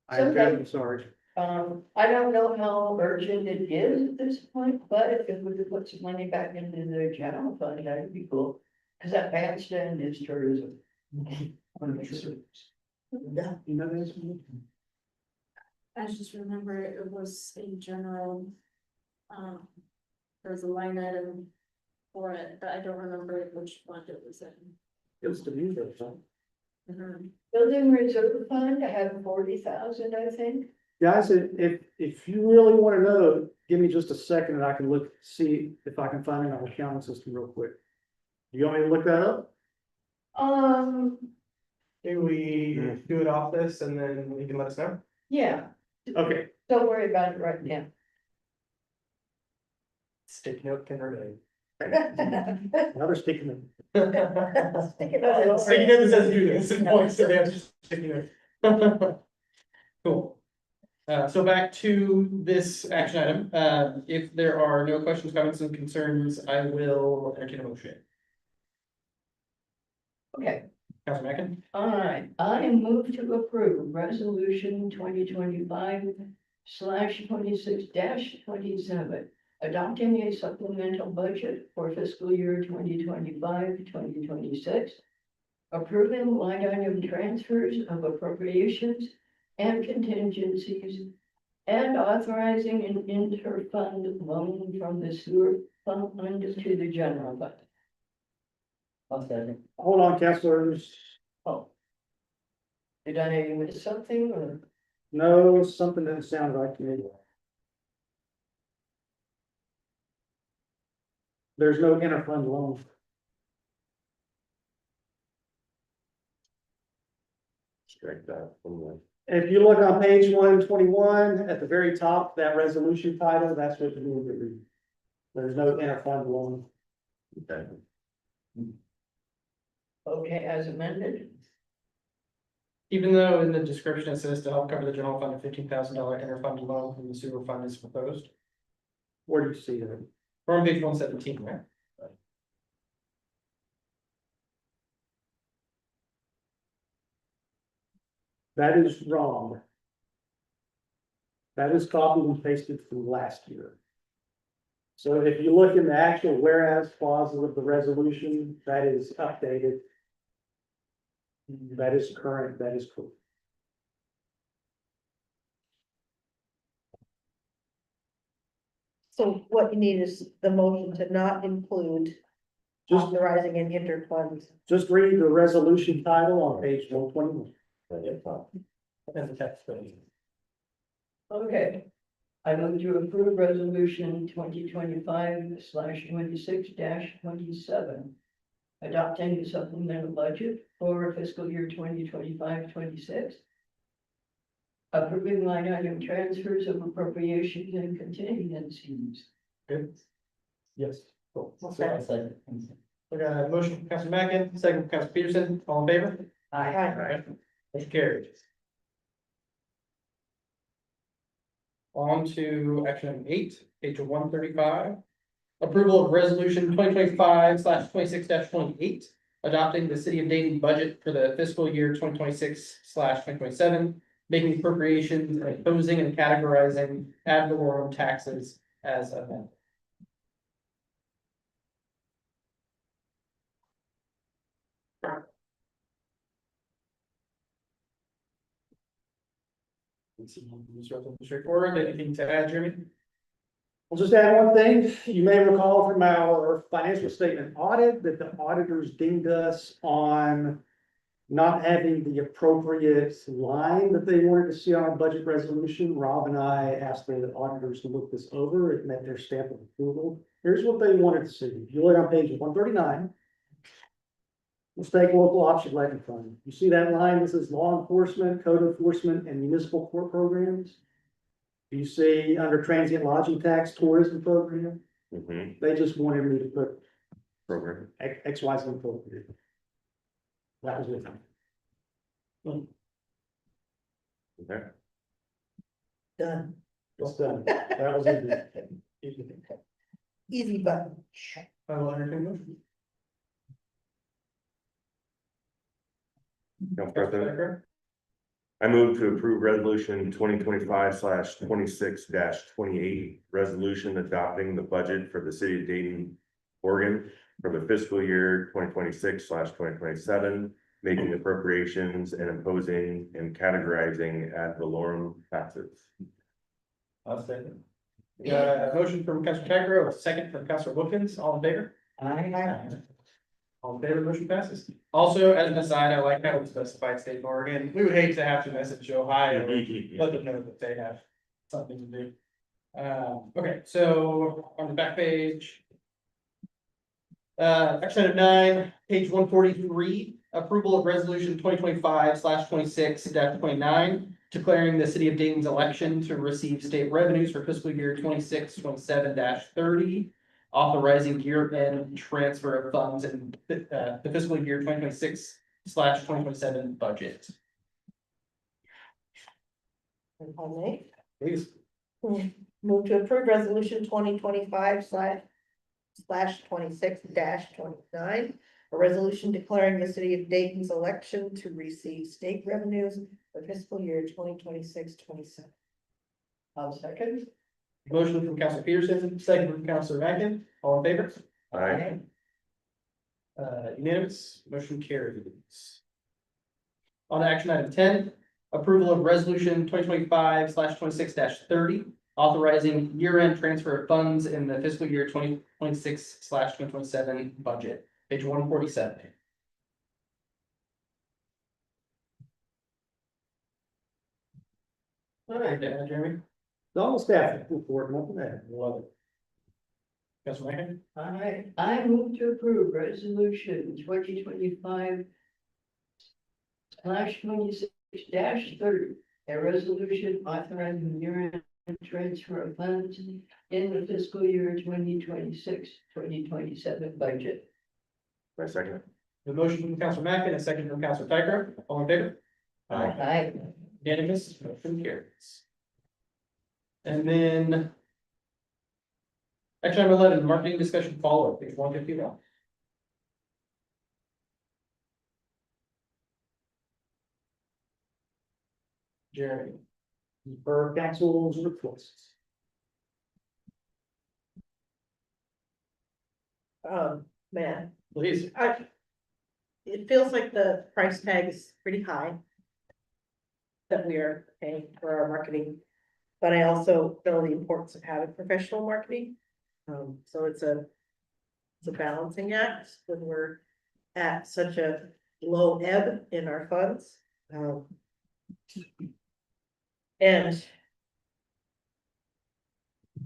I'm Okay. terribly sorry. I don't know how urgent it is at this point, but if we could put some money back into the general fund, that would be cool. Cause that bandstand is tourism. Yeah. You know this one? I just remember it was in general. There was a line item for it, but I don't remember which fund it was in. It was the music, huh? Mhm. Building reserve fund, I have 40,000, I think. Guys, if you really want to know, give me just a second and I can look, see if I can find it on the accounting system real quick. Do you want me to look that up? Do we do it off this and then you can let us know? Yeah, Okay, don't worry about it right now. Stick note can remain. another sticky note. Stick it out. Sticky note that says do this, and points to the other sticky note. Cool. So back to this action item, if there are no questions, comments, and concerns, I will entertain a motion. Okay, Councilor Mackin? all right, I move to approve resolution 2025/26-27. Adopting a supplemental budget for fiscal year 2025-2026. Approving line item transfers of appropriations and contingencies. And authorizing an inter-fund loan from the sewer fund to the general fund. Hold on, councilors. Oh. Did I miss something or? No, something didn't sound right to me. There's no interfund loan. Strike that from the. If you look on page 121, at the very top, that resolution title, that's what you need to read. There's no interfund loan. Okay. Okay, as amended. Even though in the description it says to help cover the general fund, a $15,000 interfund loan from the sewer fund is proposed. Where do you see that? We're on page 117, right? That is wrong. That is copied and pasted from last year. So if you look in the actual whereas clauses of the resolution, that is updated. That is current, that is cool. So what you need is the motion to not include Just, authorizing an interfund. just read the resolution title on page 121. And the text version. Okay. I move to approve resolution 2025/26-27. Adopting a supplemental budget for fiscal year 2025-26. Approving line item transfers of appropriations and contingencies. Good. Yes. Cool. Okay. We got a motion from Councilor Mackin, second from Councilor Peterson, all in favor? Aye. Motion carried. On to action item 8, page 135. Approval of resolution 2025/26-28, adopting the city of Dayton budget for the fiscal year 2026/2027, making appropriations, and imposing and categorizing ad valorem taxes as amended. It's relatively straightforward. Anything to add, Jeremy? I'll just add one thing. You may recall from our financial statement audit that the auditors dinged us on not having the appropriate line that they wanted to see on our budget resolution. Rob and I asked the auditors to look this over. It met their stamp of approval. Here's what they wanted to see. If you look on page 139. Let's take local option lighting fund. You see that line? This is law enforcement, code enforcement, and municipal court programs. You see under transient lodging tax tourism program, they just wanted me to put Program. X, Y, Z program. That was it. Okay. Done. It's done. That was it. Easy button. I will entertain a motion. Council President, I move to approve resolution 2025/26-28, resolution adopting the budget for the city of Dayton, Oregon for the fiscal year 2026/2027, making appropriations and imposing and categorizing ad valorem taxes. I'll second. We got a motion from Councilor Tiger, a second from Councilor Wilkins, all in favor? Aye. All in favor, motion passes. Also, as an aside, I like how we specified state of Oregon. We would hate to have to message Ohio, let them know that they have something to do. Okay, so on the back page. Action item 9, page 143, approval of resolution 2025/26-29, declaring the city of Dayton's election to receive state revenues for fiscal year 26-27-30. Authorizing year-end transfer of funds in the fiscal year 2026/2027 budget. If I may. Please. Move to approve resolution 2025/26-29. A resolution declaring the city of Dayton's election to receive state revenues for fiscal year 2026-27. I'll second. Motion from Councilor Peterson, second from Councilor Mackin, all in favor? Aye. Unanimous, motion carries. On to action item 10, approval of resolution 2025/26-30, authorizing year-end transfer of funds in the fiscal year 2026/2027 budget, page 147. All right, Jeremy. All staff report, nothing there. Love it. Councilor Mackin? I move to approve resolution 2025/26-30, a resolution authorizing year-end transfer of funds in the fiscal year 2026-2027 budget. My second. The motion from Councilor Mackin, a second from Councilor Tiger, all in favor? Aye. Unanimous, motion carries. And then. Action item 11, marketing discussion follow-up, page 151. Jeremy. For council's requests. Man, Please. it feels like the price tag is pretty high. That we are paying for our marketing, but I also know the importance of having professional marketing. So it's a balancing act when we're at such a low ebb in our funds. And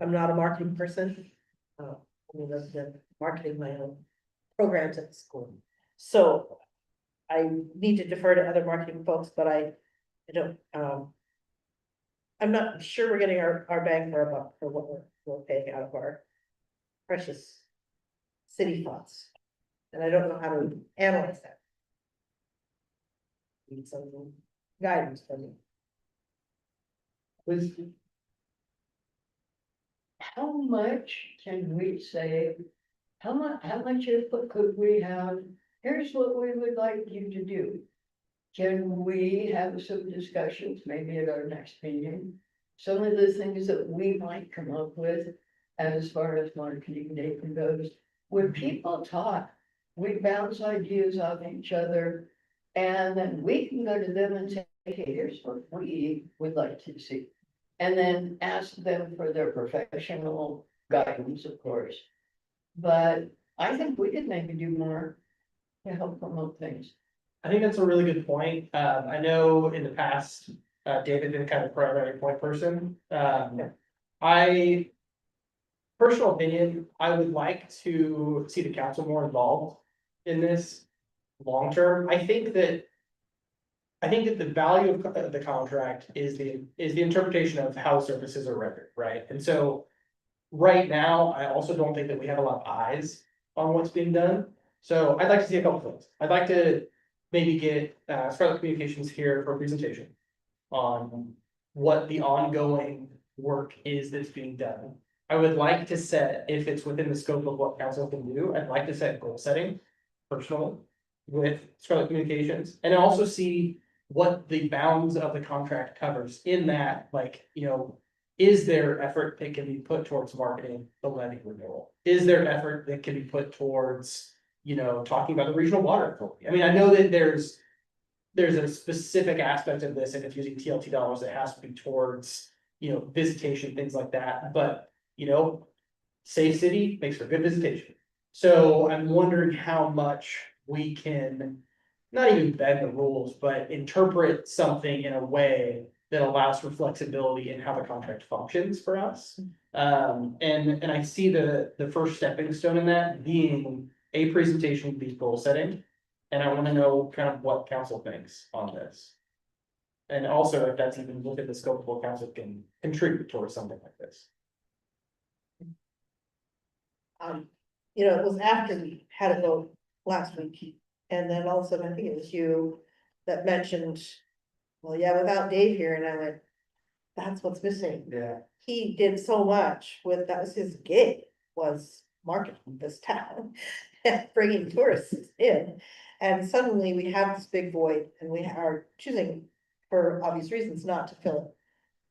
I'm not a marketing person. I mean, I've been marketing my own programs at the school. So I need to defer to other marketing folks, but I don't, I'm not sure we're getting our bang for our buck for what we're paying out of our precious city funds. And I don't know how to analyze that. Need some guidance from you. Was. How much can we say? How much input could we have? Here's what we would like you to do. Can we have some discussions, maybe at our next meeting? Some of the things that we might come up with as far as marketing Dayton goes. When people talk, we bounce ideas off each other. And then we can go to them and say, hey, here's what we would like to see. And then ask them for their professional guidance, of course. But I think we could maybe do more to help promote things. I think that's a really good point. I know in the past, David been kind of primary point person. I. Personal opinion, I would like to see the council more involved in this long term. I think that the value of the contract is the interpretation of how services are rendered, right? And so. Right now, I also don't think that we have a lot of eyes on what's being done. So I'd like to see a couple things. I'd like to maybe get Scarlet Communications here for a presentation on what the ongoing work is that's being done. I would like to set, if it's within the scope of what council can do, I'd like to set goal setting personally with Scarlet Communications and also see what the bounds of the contract covers in that, like, you know, is there effort that can be put towards marketing the levy renewal? Is there effort that can be put towards, you know, talking about the regional water authority? I mean, I know that there's a specific aspect of this, and if using TLT dollars, it has to be towards, you know, visitation, things like that, but, you know, safe city makes for good visitation. So I'm wondering how much we can, not even bend the rules, but interpret something in a way that allows for flexibility in how the contract functions for us. And I see the first stepping stone in that being a presentation of these goal setting. And I want to know kind of what council thinks on this. And also if that's even look at the scope of what council can contribute towards something like this. You know, it was after we had a vote last week, and then all of a sudden, I think it was you that mentioned, well, yeah, without Dave here, and I went, that's what's missing. Yeah. He did so much with, that was his gig, was marketing this town, and bringing tourists in. And suddenly we have this big void, and we are choosing, for obvious reasons, not to fill it.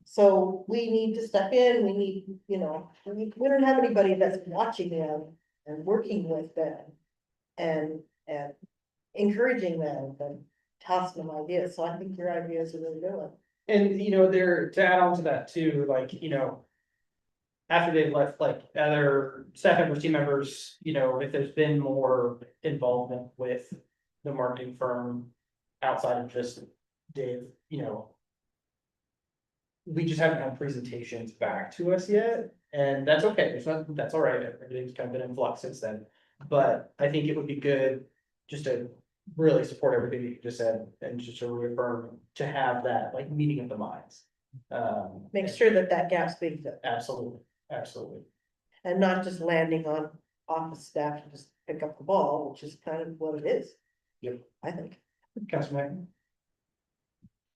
So we need to step in, we need, you know, we don't have anybody that's watching them and working with them. And encouraging them and tossing them ideas, so I think your ideas are really good one. And, you know, to add on to that too, like, you know. After they've left, like, other staff members, team members, you know, if there's been more involvement with the marketing firm. Outside of just Dave, you know. We just haven't had presentations back to us yet, and that's okay, that's all right, everything's kind of been in flux since then. But I think it would be good just to really support everything that you just said, and just to reaffirm, to have that, like, meeting of the minds. Make sure that that gap's being filled, Absolutely, absolutely. and not just landing on office staff to just pick up the ball, which is kind of what it is. Yep. I think. Councilman.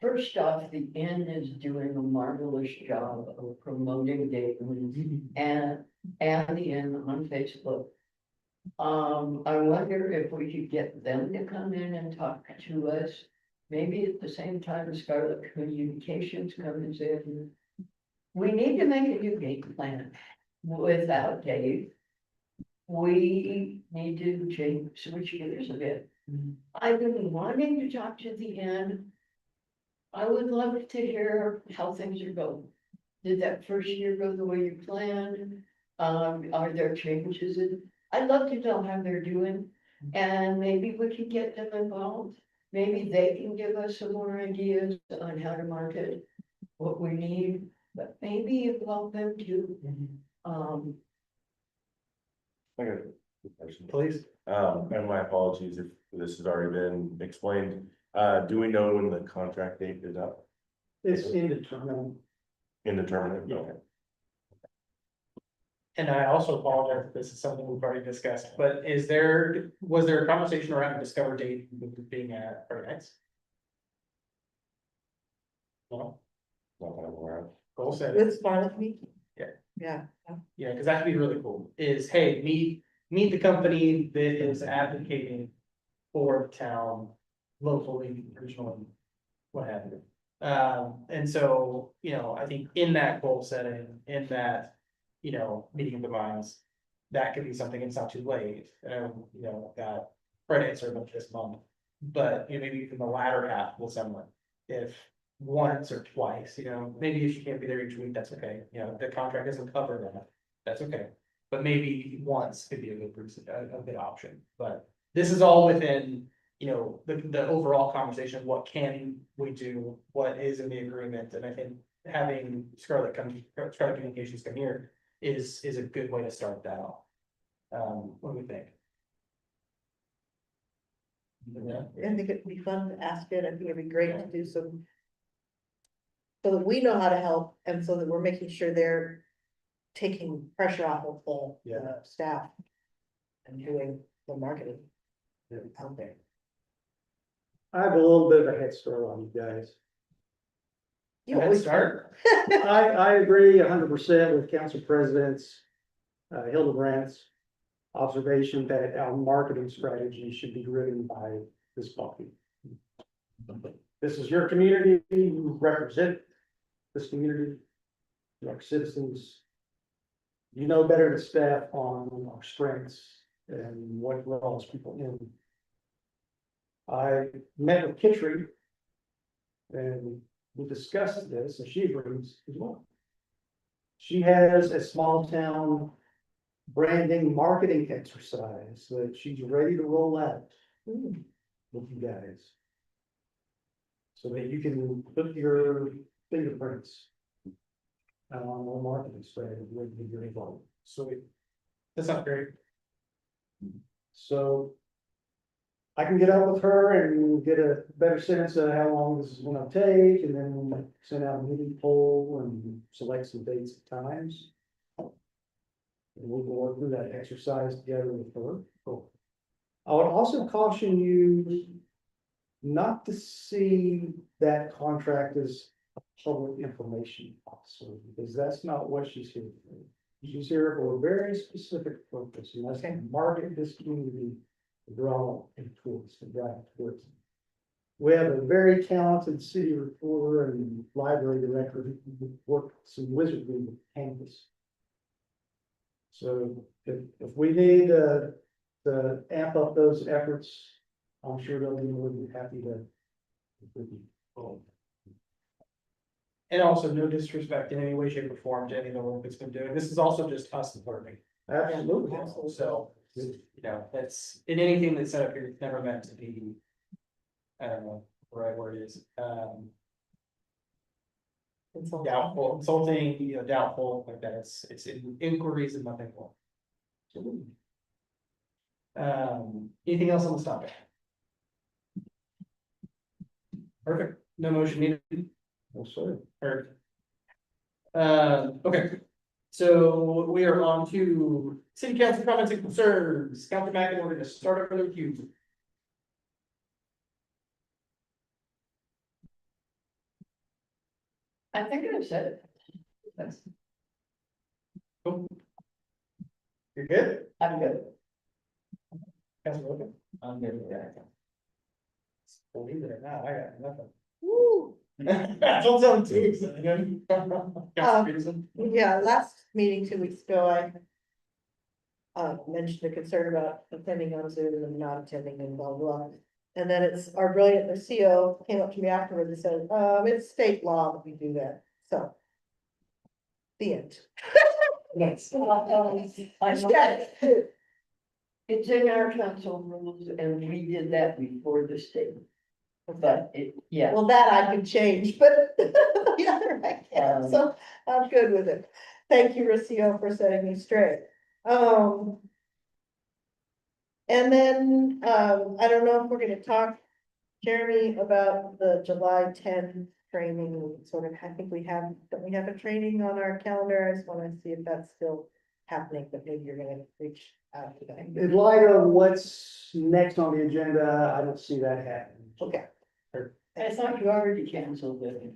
First off, the inn is doing a marvelous job of promoting Dayton and the inn on Facebook. I wonder if we could get them to come in and talk to us. Maybe at the same time Scarlet Communications comes in. We need to make a new game plan without Dave. We need to switch gears a bit. I've been wanting to talk to the inn. I would love to hear how things are going. Did that first year go the way you planned? Are there changes in? I'd love to know how they're doing, and maybe we can get them involved. Maybe they can give us some more ideas on how to market what we need, but maybe involve them too. I got a question. Please. And my apologies if this has already been explained. Do we know when the contract date is up? It's indeterminate. Indeterminate? Okay. and I also apologize if this is something we've already discussed, but was there a conversation around Discover Date being at Friday nights? No, Not that I'm aware of. goal setting. With Scarlet Meat? Yeah. Yeah. Yeah, because that could be really cool, is, hey, meet the company that is advocating for the town locally, regionally, what have you. And so, I think in that goal setting, in that, meeting of the minds, that could be something, it's not too late, that Fridays are not this month. But maybe even the latter half will someone, if once or twice, maybe if you can't be there each week, that's okay, the contract doesn't cover that, that's okay. But maybe once could be a good option, but this is all within, the overall conversation, of what can we do, what is in the agreement, and I think having Scarlet Communications come here is a good way to start that off. What do we think? Yeah. I think it'd be fun to ask it, I think it'd be great to do some. So that we know how to help, and so that we're making sure they're taking pressure off of the staff. And doing the marketing. Out there. I have a little bit of a head start on you guys. You always start. I agree 100% with Council President's Hildebrandt's observation that our marketing strategy should be driven by this body. This is your community, you represent this community, your citizens. You know better than staff on our strengths and what draws people in. I met with Kitchery and we discussed this, and she agrees as well. She has a small town branding marketing exercise that she's ready to roll out with you guys. So that you can put your fingerprints on the marketing strategy with your involved. Sweet. That sounds great. So I can get out with her and get a better sense of how long this is gonna take, and then send out a meeting poll and select some dates and times. And we'll go through that exercise together with her. I would also caution you not to see that contract as a public information officer, because that's not what she's here for. She's here for a very specific purpose, and that's to market this community, to draw and towards, to drive towards. We have a very talented city reporter and library director who work some wizardry with Canvas. So if we need to amp up those efforts, I'm sure they'll be more than happy to. And also no disrespect in any way, shape or form to any of the work that's been doing. This is also just us learning. Absolutely. So, that's in anything that's set up here, it's never meant to be. I don't know, the right word is, doubtful, insulting, doubtful, like that, it's inquiries and nothing more. Anything else on this topic? Perfect, no motion needed. No, sir. Heard. Okay, so we are on to city council comments and concerns. Councilor Mackin, we're gonna start over with you. I think I said it. That's, Cool. You're good? I'm good. Councilor Logan? I'm good with that. Believe it or not, I got nothing. Woo. Don't sound too excited. Councilor Peterson? Yeah, last meeting 2 weeks ago, I. Mentioned a concern about attending on Zoom and not attending and blah, blah. And then it's our brilliant CEO came up to me afterwards and said, it's state law that we do that, so. The end. Yes. It's in our council rules and we did that before the state. But yeah. Well, that I can change, but the other I can't, so I'm good with it. Thank you, Rocio, for setting me straight. And then, I don't know if we're gonna talk, Jeremy, about the July 10th training, sort of, I think don't we have a training on our calendar? I just wanna see if that's still happening, but maybe you're gonna reach out to them. In light of what's next on the agenda, I don't see that happening. Okay. I thought you already canceled it.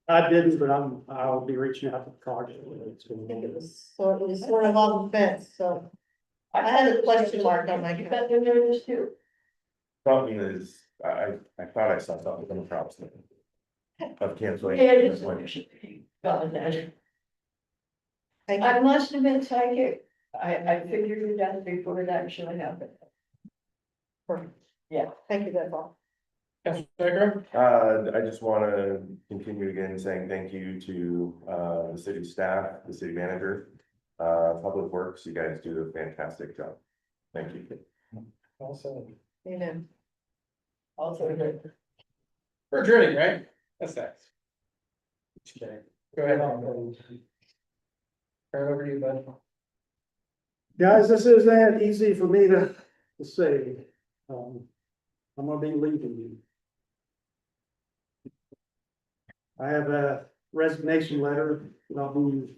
I didn't, but I'll be reaching out to the college. I think it was sort of on the fence, so I had a question mark on my. You bet they're nervous too. Something is, I thought I saw something from the props. Of canceling. Yeah, this just. one. Got that. Thank I you. must have been psychic. I figured it out before it actually happened. Perfect. Yeah. Thank you, that's all. Councilor Baker? I just wanna continue again saying thank you to, the city staff, the city manager, Public Works, you guys do a fantastic job. Thank you. Also, Amen. Also, we're adjourning, right? That's next. Just kidding. Go ahead. Turn it over to you, bud. Guys, this isn't easy for me to say. I'm gonna be leaving you. I have a resignation letter that I'll be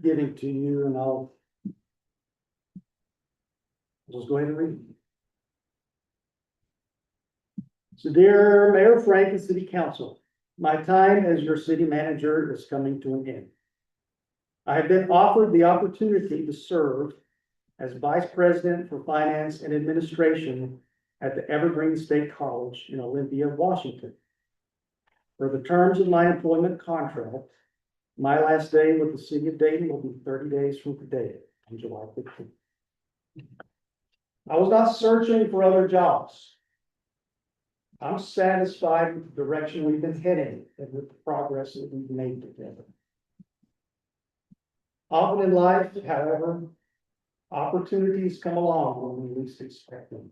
giving to you, and I'll just go ahead and read it. So dear Mayor Frank and City Council, my time as your city manager is coming to an end. I have been offered the opportunity to serve as Vice President for Finance and Administration at the Evergreen State College in Olympia, Washington. For the terms of my employment contract, my last day with the city of Dayton will be 30 days from today, on July 15th. I was not searching for other jobs. I'm satisfied with the direction we've been heading and with the progress that we've made together. Often in life, however, opportunities come along when we least expect them.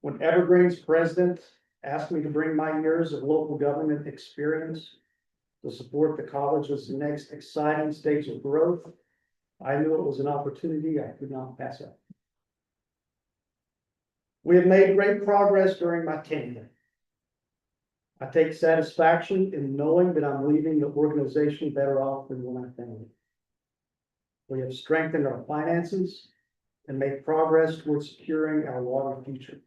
When Evergreen's president asked me to bring my years of local government experience to support the college's next exciting stage of growth, I knew it was an opportunity I could not pass up. We have made great progress during my tenure. I take satisfaction in knowing that I'm leaving the organization better off than when I found it. We have strengthened our finances and made progress towards securing our water future.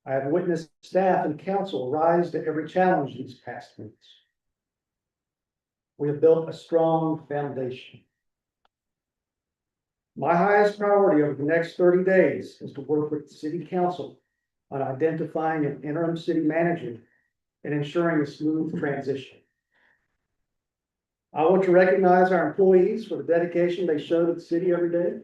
I have witnessed staff and council rise to every challenge these past weeks. We have built a strong foundation. My highest priority over the next 30 days is to work with the city council on identifying an interim city manager and ensuring a smooth transition. I want to recognize our employees for the dedication they show to the city every day.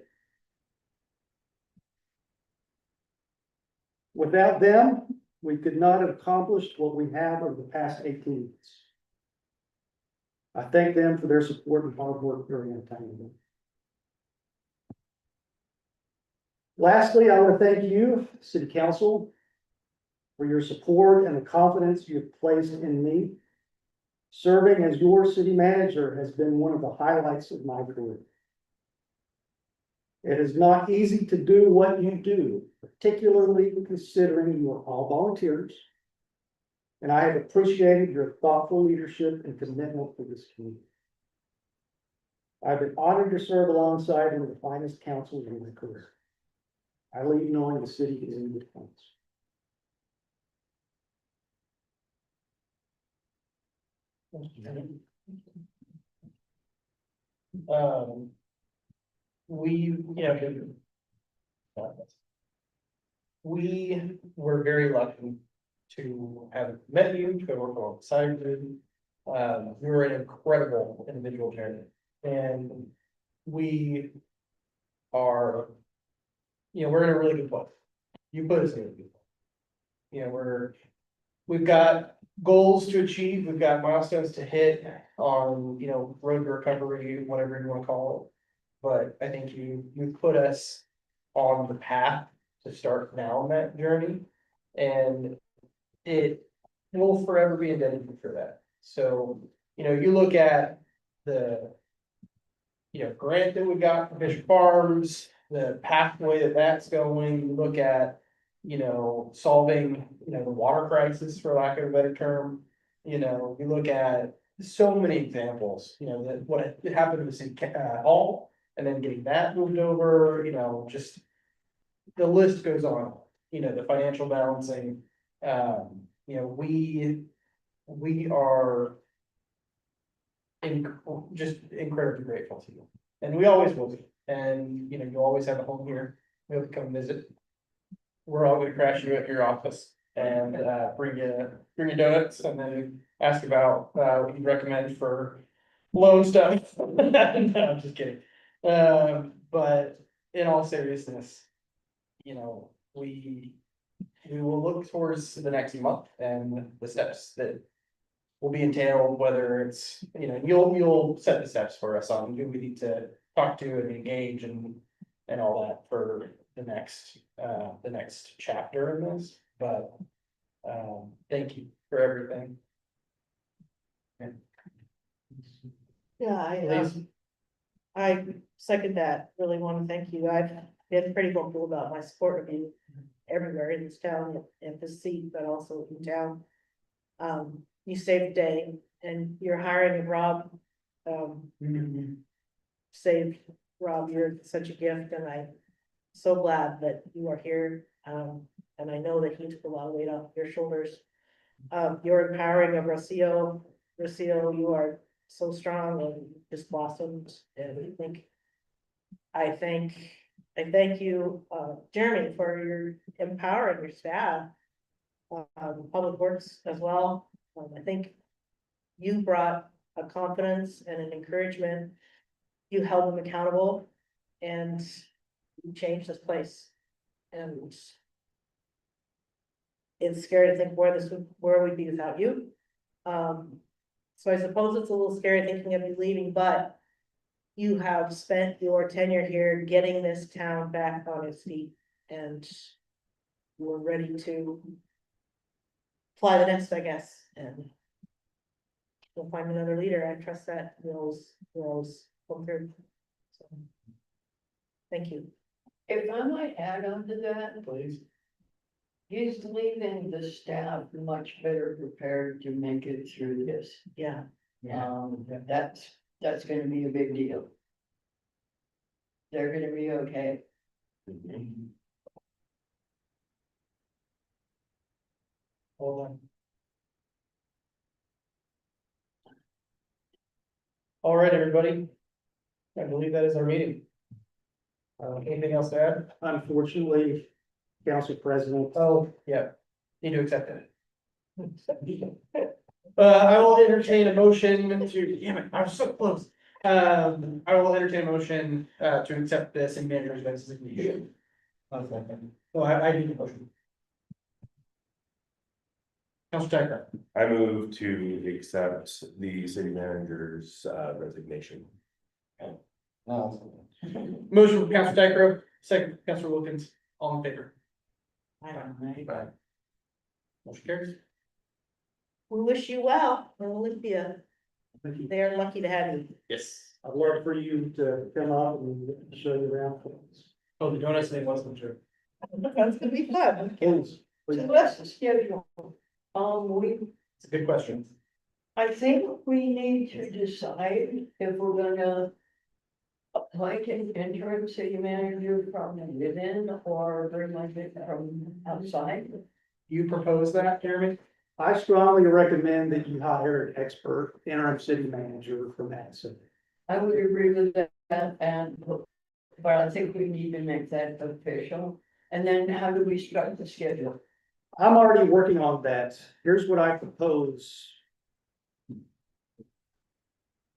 Without them, we could not have accomplished what we have over the past 18 months. I thank them for their support and hard work during that time. Lastly, I want to thank you, City Council, for your support and the confidence you have placed in me. Serving as your city manager has been one of the highlights of my career. It is not easy to do what you do, particularly considering you are all volunteers. And I have appreciated your thoughtful leadership and commitment to this community. I've been honored to serve alongside one of the finest councils in my career. I leave knowing the city is in good hands. We were very lucky to have met you, to work alongside you. You were an incredible individual, Jared, and we are, we're in a really good place. You put us in a good place. We've got goals to achieve, we've got milestones to hit on, road to recovery, whatever you want to call it. But I think you put us on the path to start now on that journey. And it will forever be indebted for that. So, you look at the, grant that we got for Bishop Farms, the pathway that that's going, you look at, solving, the water crisis, for lack of a better term. You look at so many examples, you know, that what happened with City Hall, and then getting that moved over, you know, just. The list goes on, you know, the financial balancing, you know, we are. Just incredibly grateful to you, and we always will be, and, you know, you always have a home here, we have to come visit. We're all gonna crash you at your office and, bring you donuts and then ask about, what you recommend for loan stuff. No, I'm just kidding. But in all seriousness, you know, we will look towards the next month and the steps that will be entailed, whether it's, you know, you'll set the steps for us on who we need to talk to and engage and all that for the next chapter in this, but thank you for everything. Yeah, Please. I second that, really want to thank you, I've been pretty vocal about my support of you everywhere in this town, at this seat, but also in town. You saved the day, and your hiring of Rob, saved Rob, you're such a gift, and I'm so glad that you are here, and I know that he took a lot of weight off your shoulders. Your empowering of Rocio, you are so strong and just blossomed, and I thank you, Jeremy, for your empowering your staff. Public Works as well, I think you brought a confidence and an encouragement. You held them accountable and you changed this place. And it's scary to think where we'd be without you. So I suppose it's a little scary thinking of you leaving, but you have spent your tenure here getting this town back on its feet, and we're ready to fly the nest, I guess, and we'll find another leader. I trust that Will's come through. So, thank you. If I might add on to that, Please. he's leaving the staff much better prepared to make it through this. Yeah, That's gonna be a big deal. They're gonna be okay. Hold on. All right, everybody. I believe that is our meeting. Anything else to add? Unfortunately, Council President, Oh, yeah, need to accept it. I will entertain a motion to, damn it, I was so close. I will entertain a motion, to accept the city manager's resignation. Oh, I need a motion. Council Tucker, I move to accept the city manager's resignation. motion from Council Tucker, second from Council Wilkins, all in favor. I Motion carries. we wish you well in Olympia. thank you. They are lucky to have you. Yes. I'd love for you to come up and show you around. Oh, the donuts thing wasn't true. That's gonna be fun. Please, So please. what's the schedule? It's a good question. I think we need to decide if we're gonna appoint an interim city manager from within or bring like it from outside. You propose that, Jeremy? I strongly recommend that you hire an expert interim city manager from that city. I would agree with that, but I think we need to make that official. And then how do we start the schedule? I'm already working on that. Here's what I propose.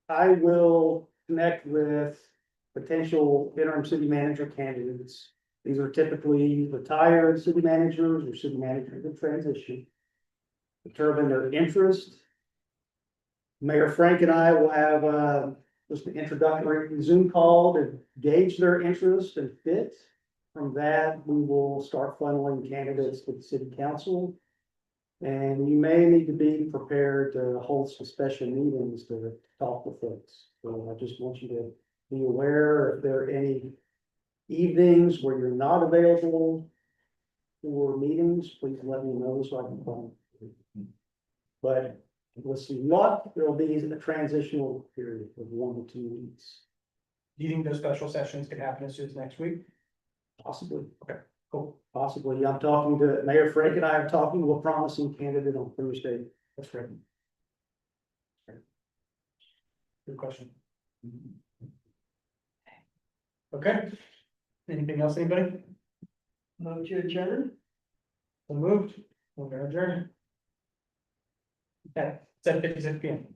I will connect with potential interim city manager candidates. These are typically retired city managers or city managers in transition. Determine their interest. Mayor Frank and I will have just an introductory Zoom call to gauge their interest and fit. From that, we will start funneling candidates to the city council. And you may need to be prepared to hold some special meetings to talk with folks. So I just want you to be aware if there are any evenings where you're not available for meetings, please let me know so I can plan. But With some luck, there will be a transitional period of 1 to 2 weeks, Do you think those special sessions could happen as soon as next week? possibly. Okay, cool. Possibly. I'm talking to Mayor Frank and I are talking to a promising candidate on Thursday. That's great. Good question. Okay. Anything else, anybody? Move to adjourn? So moved. We're gonna adjourn. Okay, 7:56 PM.